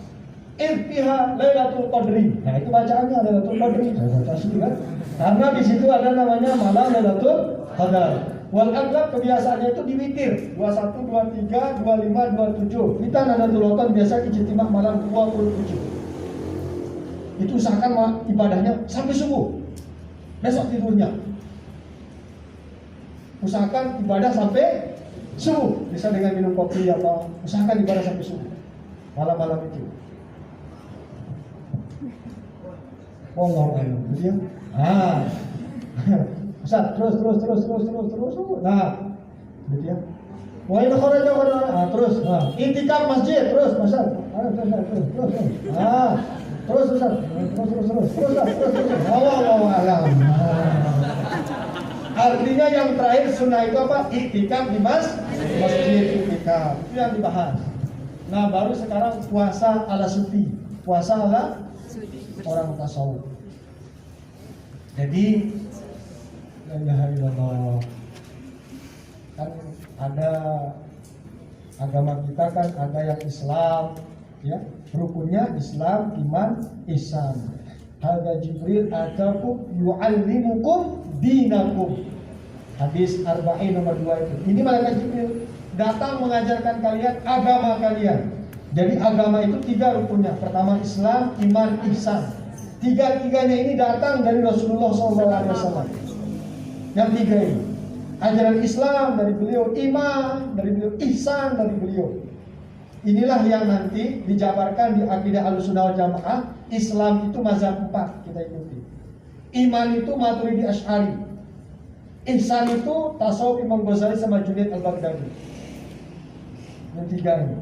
Irtiha Lailatul Qadri. Nah itu bacaannya Lailatul Qadri. Saya baca sendiri kan. Karena di situ ada namanya malam Lailatul Qadar. Wal aghlab kebiasaannya itu diwitir 21, 23, 25, 27. Kita Nadatul Watan biasa ijtimah malam 27. Itu usahakan ibadahnya sampai subuh. Besok tidurnya. Usahakan ibadah sampai subuh. Bisa dengan minum kopi apa. Usahakan ibadah sampai subuh. Malam-malam itu. Allah. Begitu ya? Ustaz, terus. Nah, gitu ya. Wa in kharaja terus. Intikaf masjid terus, Ustaz. Terus. Terus Ustaz. Terus. Wallahu a'lam. Artinya yang terakhir sunnah itu apa? Iktikaf di masjid iktikaf. Itu yang dibahas. Nah, baru sekarang puasa ala sufi. Puasa ala orang tasawuf. Jadi la ilaha illallah. Kan ada agama kita kan ada yang Islam, ya. Rukunnya Islam, iman, ihsan. Hadza Jibril atakum yu'allimukum dinakum. Hadis Arba'in nomor 2 itu. Ini malaikat Jibril datang mengajarkan kalian agama kalian. Jadi agama itu 3 rukunnya. Pertama Islam, iman, ihsan. Tiga-tiganya ini datang dari Rasulullah SAW. Yang 3 ini. Ajaran Islam dari beliau, iman dari beliau, ihsan dari beliau. Inilah yang nanti dijabarkan di akidah Ahlussunnah wal Jamaah. Islam itu mazhab 4 kita ikuti. Iman itu Maturidi Asy'ari. Ihsan itu tasawuf Imam Ghazali sama Junaid al-Baghdadi. Yang 3 ini.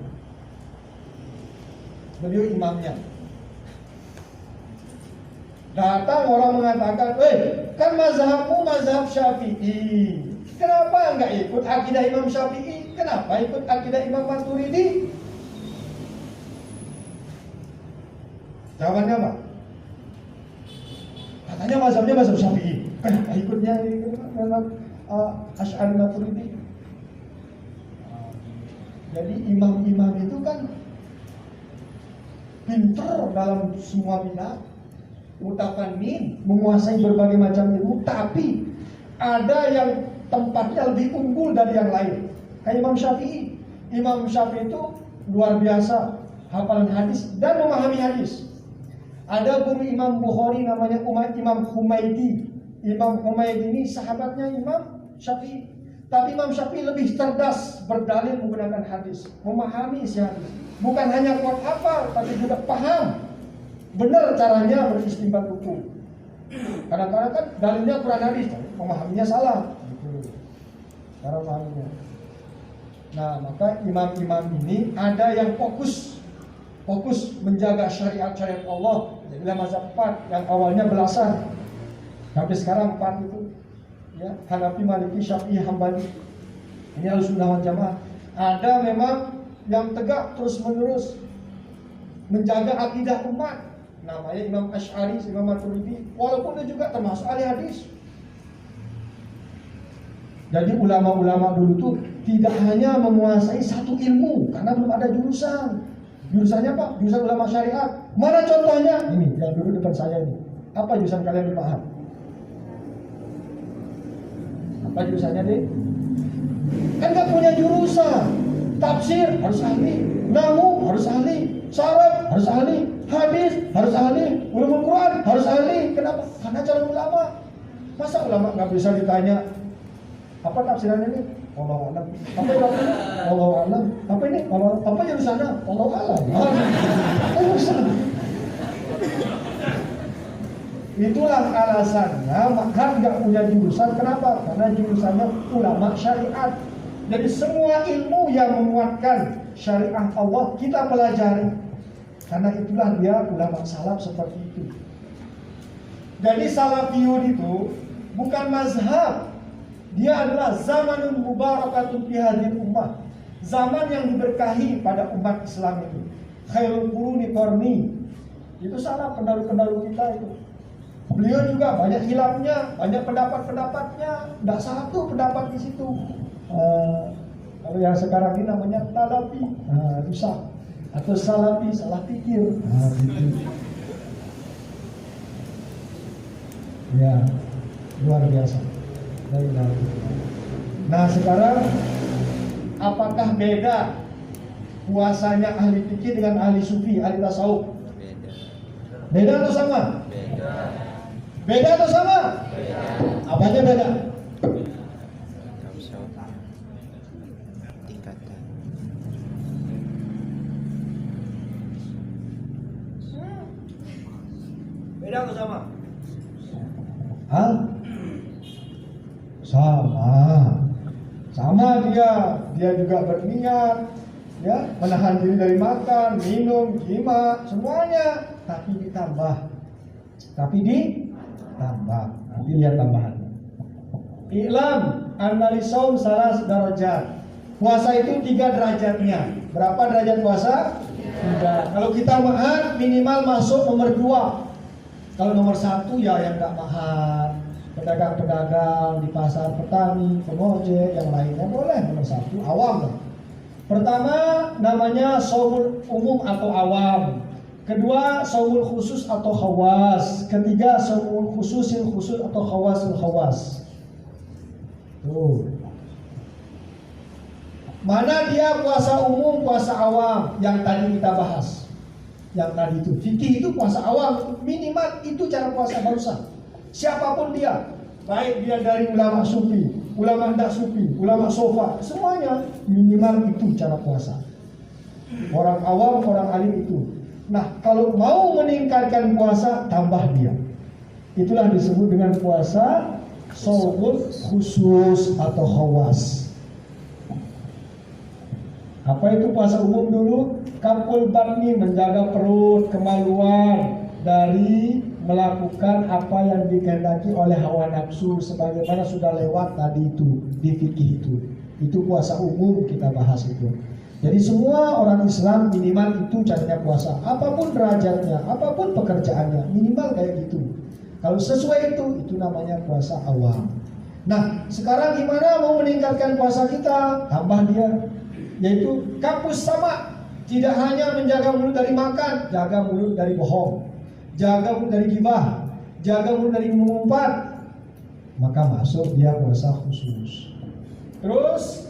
Beliau imamnya. Datang orang mengatakan, kan mazhabmu mazhab Syafi'i. Kenapa enggak ikut akidah Imam Syafi'i? Kenapa ikut akidah Imam Maturidi? Jawabannya apa? Katanya mazhabnya mazhab Syafi'i. Kenapa ikutnya memang Asy'ari Maturidi? Jadi imam-imam itu kan pintar dalam semua bidang, mutafannin, menguasai berbagai macam ilmu, tapi ada yang tempatnya lebih unggul dari yang lain. Kayak Imam Syafi'i. Imam Syafi'i itu luar biasa hafalan hadis dan memahami hadis. Ada guru Imam Bukhari namanya Imam Humaydi. Imam Humaydi ini sahabatnya Imam Syafi'i. Tapi Imam Syafi'i lebih cerdas berdalil menggunakan hadis, memahami isi hadis. Bukan hanya kuat hafal, tapi juga paham benar caranya beristinbat hukum. Kadang-kadang kan dalilnya Quran hadis, memahaminya salah. Gitu. Cara memahaminya. Nah, maka imam-imam ini ada yang fokus menjaga syariat-syariat Allah. Jadilah mazhab 4 yang awalnya belasan, sampai sekarang 4 itu. Ya, Hanafi, Maliki, Syafi'i, Hambali. Ini Ahlussunnah wal Jamaah. Ada memang yang tegak terus-menerus menjaga akidah umat. Namanya Imam Asy'ari, Imam Maturidi. Walaupun dia juga termasuk ahli hadis. Jadi ulama-ulama dulu tuh tidak hanya menguasai satu ilmu, karena belum ada jurusan. Jurusannya apa? Jurusan ulama syariat. Mana contohnya? Ini yang dulu depan saya ini. Apa jurusan kalian dipaham? Apa jurusannya deh? Kan gak punya jurusan. Tafsir harus ahli, nahwu harus ahli, syaraf harus ahli, hadis harus ahli, ulumul Quran harus ahli. Kenapa? Karena calon ulama. Masa ulama gak bisa ditanya apa tafsirannya ini? Wallahu a'lam. Apa itu? Wallahu a'lam. Apa ini? Apa jurusannya? Wallahu a'lam. Itulah alasannya maka nggak punya jurusan. Kenapa? Karena jurusannya ulama syariat. Jadi semua ilmu yang menguatkan syariat Allah kita pelajari. Karena itulah dia ulama salaf seperti itu. Jadi salafiyun itu bukan mazhab. Dia adalah zamanun mubarakatun fi hadhil ummah. Zaman yang diberkahi pada umat Islam itu. Khairul quruni qarni. Itu salah pendahulu-pendahulu kita itu. Beliau juga banyak hilafnya, banyak pendapat-pendapatnya, tidak satu pendapat di situ. Kalau yang sekarang ini namanya talafi, rusak, atau salafi, salah pikir. Gitu. Ya, luar biasa. Nah sekarang, apakah beda puasanya ahli fikih dengan ahli sufi, ahli tasawuf? Beda atau sama? Beda atau sama? Beda. Apanya beda? Tingkatan. Beda atau sama? Hah? Sama dia juga berniat, ya, menahan diri dari makan, minum, jima, semuanya, tapi ditambah. Nanti lihat tambahannya. I'lam analisaum salah derajat. Puasa itu 3 derajatnya. Berapa derajat puasa? 3. Kalau kita mahar minimal masuk nomor 2. Kalau nomor 1 ya yang nggak mahar, pedagang-pedagang di pasar, petani, pengojek, yang lainnya boleh nomor 1, awam lah. Pertama namanya shaumul umum atau awam. Kedua, shaumul khusus atau khawas. Ketiga, shaumul khususil khusus atau khawasul khawas. Tuh. Mana dia puasa umum, puasa awam yang tadi kita bahas. Yang tadi itu, fikih itu puasa awam, minimal itu cara puasa barusan. Siapapun dia, baik dia dari ulama sufi, ulama ndak sufi, ulama sofa, semuanya minimal itu cara puasa. Orang awam, orang alim itu. Nah, kalau mau meningkatkan puasa, tambah dia. Itulah disebut dengan puasa shaumul khusus atau khawas. Apa itu puasa umum dulu? Kapul batni, menjaga perut, kemaluan dari melakukan apa yang dikehendaki oleh hawa nafsu, sebagaimana sudah lewat tadi itu di fikih itu. Itu puasa umum kita bahas itu. Jadi semua orang Islam minimal itu caranya puasa, apapun derajatnya, apapun pekerjaannya, minimal kayak gitu. Kalau sesuai itu namanya puasa awam. Nah, sekarang gimana mau meningkatkan puasa kita? Tambah dia, yaitu kapus sama. Tidak hanya menjaga mulut dari makan, jaga mulut dari bohong, jaga mulut dari gibah, jaga mulut dari mengumpat. Maka masuk dia puasa khusus. Terus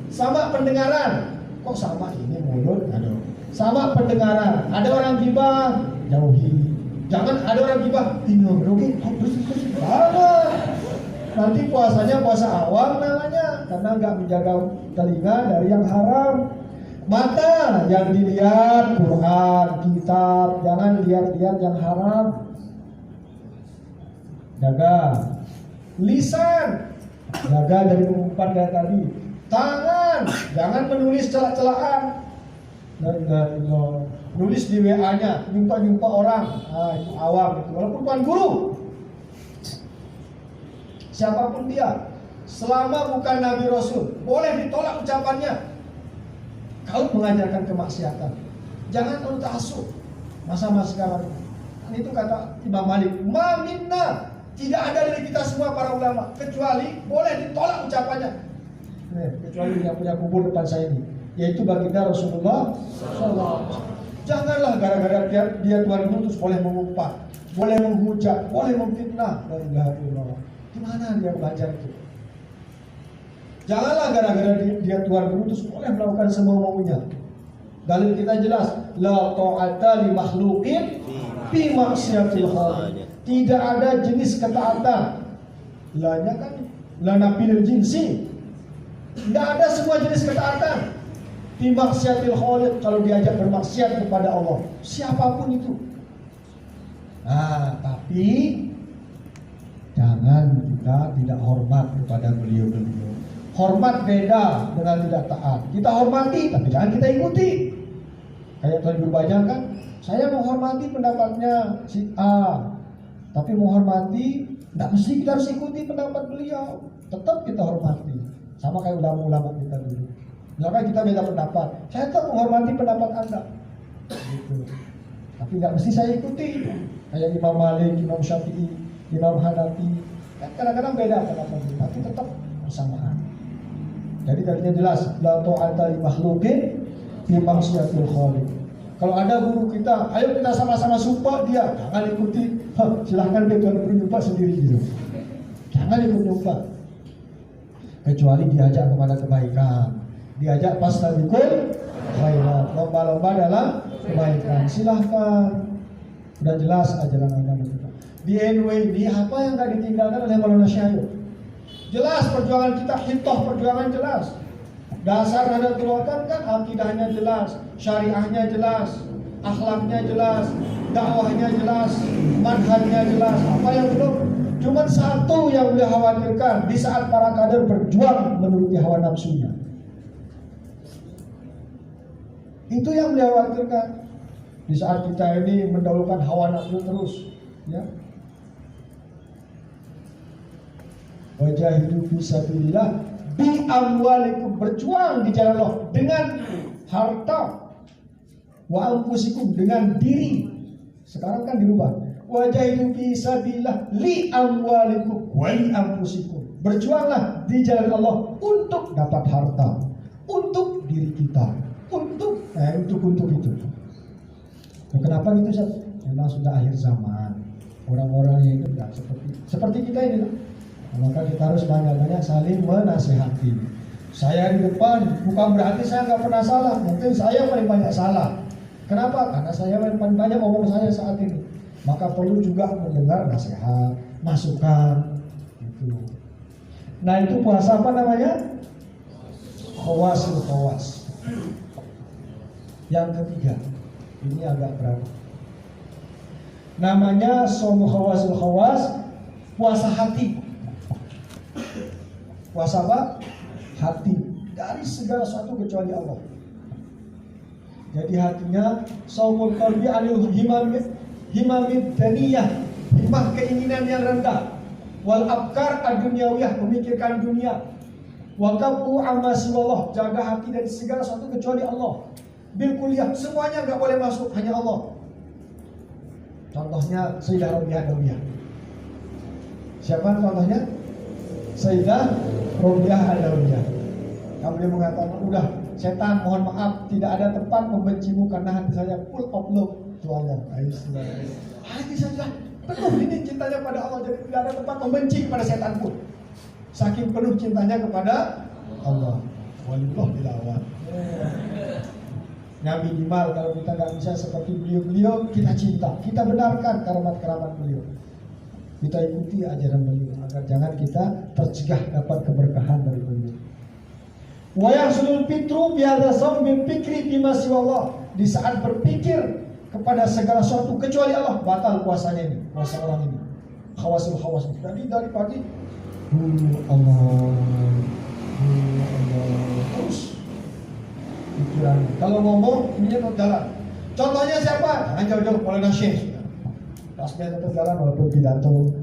sama pendengaran. Kok sama ini mulut? Aduh. Sama pendengaran. Ada orang gibah, jauhi. Jangan ada orang gibah, minum, oke? Nanti puasanya puasa awam namanya, karena nggak menjaga telinga dari yang haram. Mata yang dilihat Quran, kitab, jangan lihat-lihat yang haram. Jaga. Lisan, jaga dari mengumpat kayak tadi. Tangan, jangan menulis celak-celakan. Nulis di WA-nya, jumpa orang, itu awam itu. Walaupun bukan guru, siapapun dia, selama bukan Nabi Rasul, boleh ditolak ucapannya. Kalau mengajarkan kemaksiatan, jangan terlalu ta'assub. Masa-masa sekarang itu kata Imam Malik, ma minna, tidak ada dari kita semua para ulama, kecuali boleh ditolak ucapannya. Kecuali yang punya kubur depan saya ini, yaitu baginda Rasulullah SAW. Janganlah gara-gara dia Tuhan terus boleh mengumpat, boleh menghujat, boleh memfitnah. La ilaha illallah. Gimana dia belajar itu? Janganlah gara-gara dia Tuhan terus boleh melakukan semua maunya. Dalil kita jelas, la ta'ata li makhluqin fi maksiatil khaliq. Tidak ada jenis ketaatan. Lanya kan lana bil jinsi. Tidak ada semua jenis ketaatan. Fi maksiatil khaliq, kalau diajak bermaksiat kepada Allah, siapapun itu. Nah, tapi jangan kita tidak hormat kepada beliau-beliau. Hormat beda dengan tidak taat. Kita hormati, tapi jangan kita ikuti. Kayak tadi berbanyak kan, saya menghormati pendapatnya si A, tapi menghormati, tidak mesti kita harus ikuti pendapat beliau. Tetap kita hormati. Sama kayak ulama-ulama kita dulu. Misalkan kita beda pendapat, saya tetap menghormati pendapat Anda. Gitu. Tapi nggak mesti saya ikuti. Kayak Imam Malik, Imam Syafi'i, Imam Hanafi. Kan kadang-kadang beda pendapat, tapi tetap bersamaan. Jadi tadinya jelas, la ta'ata li makhluqin fi maksiatil khaliq. Kalau ada guru kita, ayo kita sama-sama sumpah dia, jangan ikuti. Silahkan dia Tuhan berjumpa sendiri gitu. Jangan ikut nyumpah. Kecuali diajak kepada kebaikan. Diajak fastabiqul khairat, lomba-lomba dalam kebaikan. Silahkan. Sudah jelas ajaran agama kita. Di NW ini apa yang nggak ditinggalkan oleh Maulana Syahid? Jelas perjuangan kita, hitoh perjuangan jelas. Dasar Nahdlatul Ulama kan akidahnya jelas, syariahnya jelas, akhlaknya jelas, dakwahnya jelas, manhajnya jelas. Apa yang belum? Cuma satu yang beliau khawatirkan, di saat para kader berjuang menuruti hawa nafsunya. Itu yang beliau khawatirkan. Di saat kita ini mendahulukan hawa nafsu terus, ya. Wajahidu fisabilillah bi amwalikum, berjuang di jalan Allah dengan harta, wa anfusikum, dengan diri. Sekarang kan dirubah. Wajahidu fisabilillah li amwalikum wa li anfusikum. Berjuanglah di jalan Allah untuk dapat harta, untuk diri kita, untuk itu. Nah, kenapa gitu Ustaz? Memang sudah akhir zaman. Orang-orang yang itu tidak seperti kita ini. Maka kita harus banyak-banyak saling menasihati. Saya di depan bukan berarti saya nggak pernah salah. Mungkin saya paling banyak salah. Kenapa? Karena saya paling banyak ngomong saya saat ini. Maka perlu juga mendengar nasihat, masukan. Gitu. Nah itu puasa apa namanya? Khawasul khawas. Yang ketiga, ini agak berat. Namanya Shaum Khawasul Khawas, puasa hati. Puasa apa? Hati. Dari segala sesuatu kecuali Allah. Jadi hatinya Shaumul qalbi anil himam himamid daniyah, himmah keinginan yang rendah, wal afkar ad-dunyawiyah, memikirkan dunia, wa kafu amma siwallah, jaga hati dari segala sesuatu kecuali Allah, bil kulliyah, semuanya enggak boleh masuk, hanya Allah. Contohnya Sayyidah Rabi'ah Adawiyah. Siapa contohnya? Sayyidah Rabi'ah Adawiyah. Beliau mengatakan, udah setan mohon maaf, tidak ada tempat membencimu karena hati saya full of love to Allah. Hati saya penuh ini cintanya pada Allah, jadi tidak ada tempat membenci kepada setan pun. Saking penuh cintanya kepada Allah. Walillah tilawat. Nah minimal kalau kita nggak bisa seperti beliau-beliau, kita cinta, kita benarkan keramat-keramat beliau, kita ikuti ajaran beliau agar jangan kita tercegah dapat keberkahan dari beliau. Wa yahsulul fitru bihadza zambil fikri bima siwallah, di saat berpikir kepada segala sesuatu kecuali Allah, batal puasanya ini, puasa orang ini. Khawasul khawas. Jadi dari pagi Allah terus pikiran. Kalau ngomong ini tetap jalan. Contohnya siapa? Jauh-jauh mulai nasyid. Tasbih tetap jalan walaupun pidato.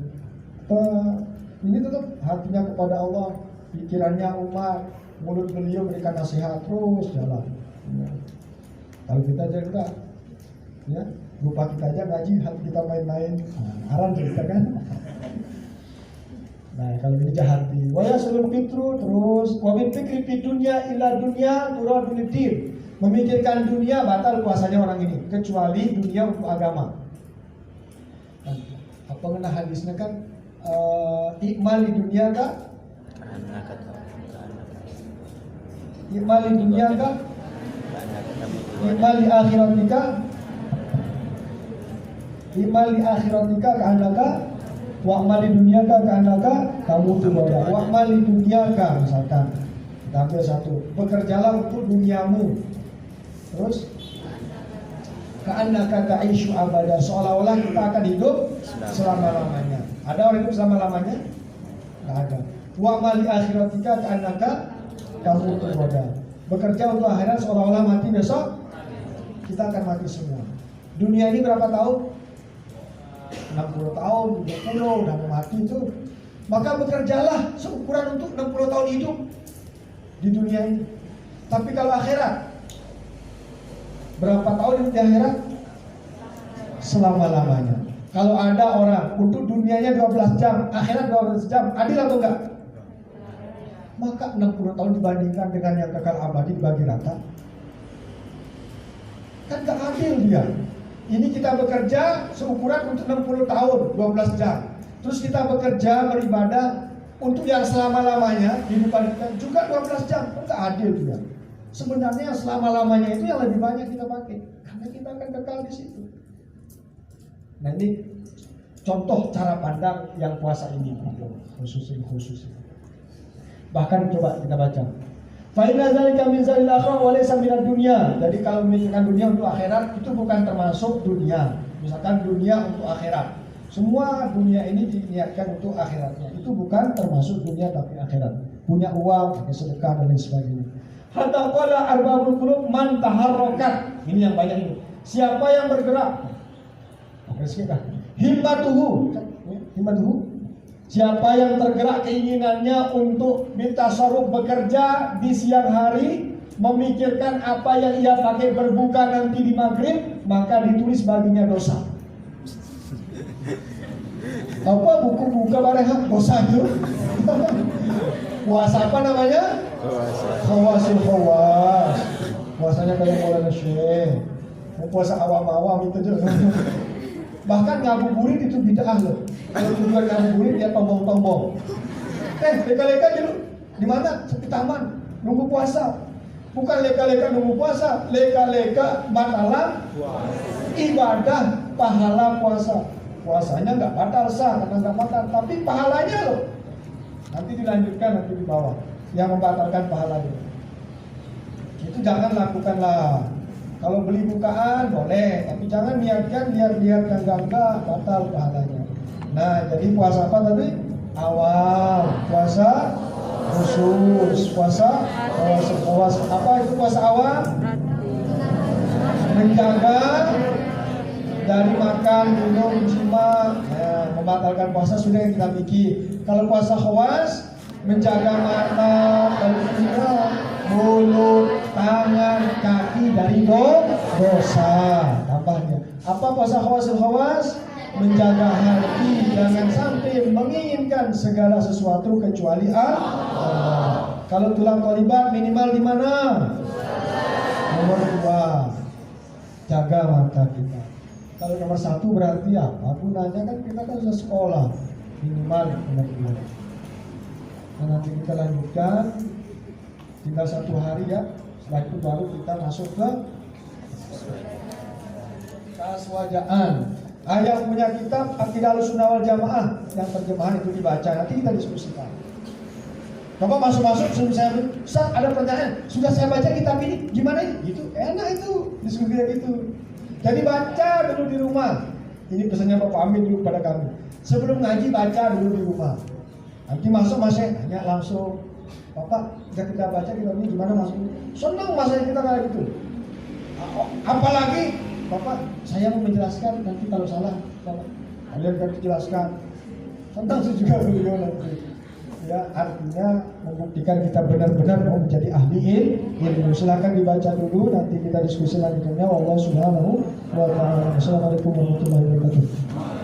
Ini tetap hatinya kepada Allah, pikirannya umat, mulut beliau berikan nasihat, terus jalan. Ya. Kalau kita jaga, ya lupa kita aja ngaji, hati kita main-main, haram kita kan. Nah kalau ini jahati, waya sulul fitru, terus wamin fikri fi dunya ila dunya turadul din, memikirkan dunia batal puasanya orang ini, kecuali dunia untuk agama. Nah, apa kena hadisnya kan ikmal di dunia kah? Ikmal di dunia kah? Ikmal di akhiratika? Ikmal di akhiratika keandaka? Wa'mal di dunia ka keandaka kamu tuh bada. Wa'mal di dunia ka, misalkan kita ambil satu, bekerjalah untuk duniamu. Terus keandaka ta'ishu abada, seolah-olah kita akan hidup selama-lamanya. Ada orang hidup selama-lamanya? Tidak ada. Wa'mal di akhiratika keandaka kamu tuh bada. Bekerja untuk akhirat seolah-olah mati besok kita akan mati semua. Dunia ini berapa tahun? 60 tahun, 70, udah mau mati itu. Maka bekerjalah seukuran untuk 60 tahun hidup di dunia ini. Tapi kalau akhirat, berapa tahun hidup di akhirat? Selama-lamanya. Kalau ada orang untuk dunianya 12 jam, akhirat 12 jam, adil atau enggak? Maka 60 tahun dibandingkan dengan yang kekal abadi dibagi rata, kan gak adil dia. Ini kita bekerja seukuran untuk 60 tahun, 12 jam. Terus kita bekerja beribadah untuk yang selama-lamanya dibandingkan juga 12 jam. Enggak adil juga. Sebenarnya yang selama-lamanya itu yang lebih banyak kita pakai, karena kita akan kekal di situ. Nah ini contoh cara pandang yang puasa ini, khusus. Bahkan coba kita baca. Fa inna dzalika min zalil akhirah wa laysa minad dunya. Jadi kalau memikirkan dunia untuk akhirat itu bukan termasuk dunia. Misalkan dunia untuk akhirat. Semua dunia ini diniatkan untuk akhiratnya. Itu bukan termasuk dunia tapi akhirat. Punya uang, pakai sedekah dan lain sebagainya. Hatta qala arbabul qulub man taharrakat. Ini yang banyak ini. Siapa yang bergerak? Pakai sedekah. Himmatuhu. Siapa yang tergerak keinginannya untuk bertasarruf, bekerja di siang hari, memikirkan apa yang ia pakai berbuka nanti di maghrib, maka ditulis baginya dosa. Apa buku buka bareng dosa itu? Puasa apa namanya? Khawasul khawas. Puasanya kayak Maulana Syekh. Puasa awam-awam itu juga. Bahkan ngabuburit itu bid'ah loh. Kalau tujuan ngabuburit dia tombong-tombong. Leka-leka dulu. Di mana? Di taman. Nunggu puasa. Bukan leka-leka nunggu puasa. Leka-leka batalan ibadah pahala puasa. Puasanya nggak batal sah karena nggak batal. Tapi pahalanya loh. Nanti dilanjutkan nanti di bawah. Yang membatalkan pahalanya. Itu jangan lakukanlah. Kalau beli bukaan boleh, tapi jangan niatkan lihat-lihat yang enggak batal pahalanya. Nah, jadi puasa apa tadi? Awal, puasa khusus, puasa apa itu puasa awal? Menjaga dari makan, minum, simak, membatalkan puasa sudah yang kita mikir. Kalau puasa khawas, menjaga mata, telinga, mulut, tangan, kaki dari dosa. Tambahnya, apa puasa khawas? Menjaga hati, jangan sampai menginginkan segala sesuatu kecuali Allah. Kalau tulang kolibat minimal di mana? Nomor 2, jaga mata kita. Kalau nomor 1 berarti apa gunanya, kan kita kan sudah sekolah, minimal nomor 2. Nah, nanti kita lanjutkan, tinggal 1 hari ya. Setelah itu baru kita masuk ke kaswajaan. Yang punya kitab Aqidah Ahlussunnah wal Jamaah, yang terjemahan itu dibaca, nanti kita diskusikan. Coba masuk-masuk sebelum saya Ustaz, ada pertanyaan, sudah saya baca kitab ini, gimana ini? Gitu, enak itu, diskusi kayak gitu. Jadi baca dulu di rumah. Ini pesannya Bapak Amin dulu pada kami. Sebelum ngaji baca dulu di rumah. Nanti masuk masih tanya langsung, Bapak, jika kita baca kitab ini gimana masuk? Senang masanya kita kayak gitu. Apalagi Bapak, saya mau menjelaskan, nanti kalau salah, Bapak, kalian akan dijelaskan. Tentang itu juga beliau nanti. Ya, artinya membuktikan kita benar-benar mau menjadi ahli ilmu. Silakan dibaca dulu, nanti kita diskusi lanjutnya. Wallahu subhanahu wa ta'ala. Assalamualaikum warahmatullahi wabarakatuh.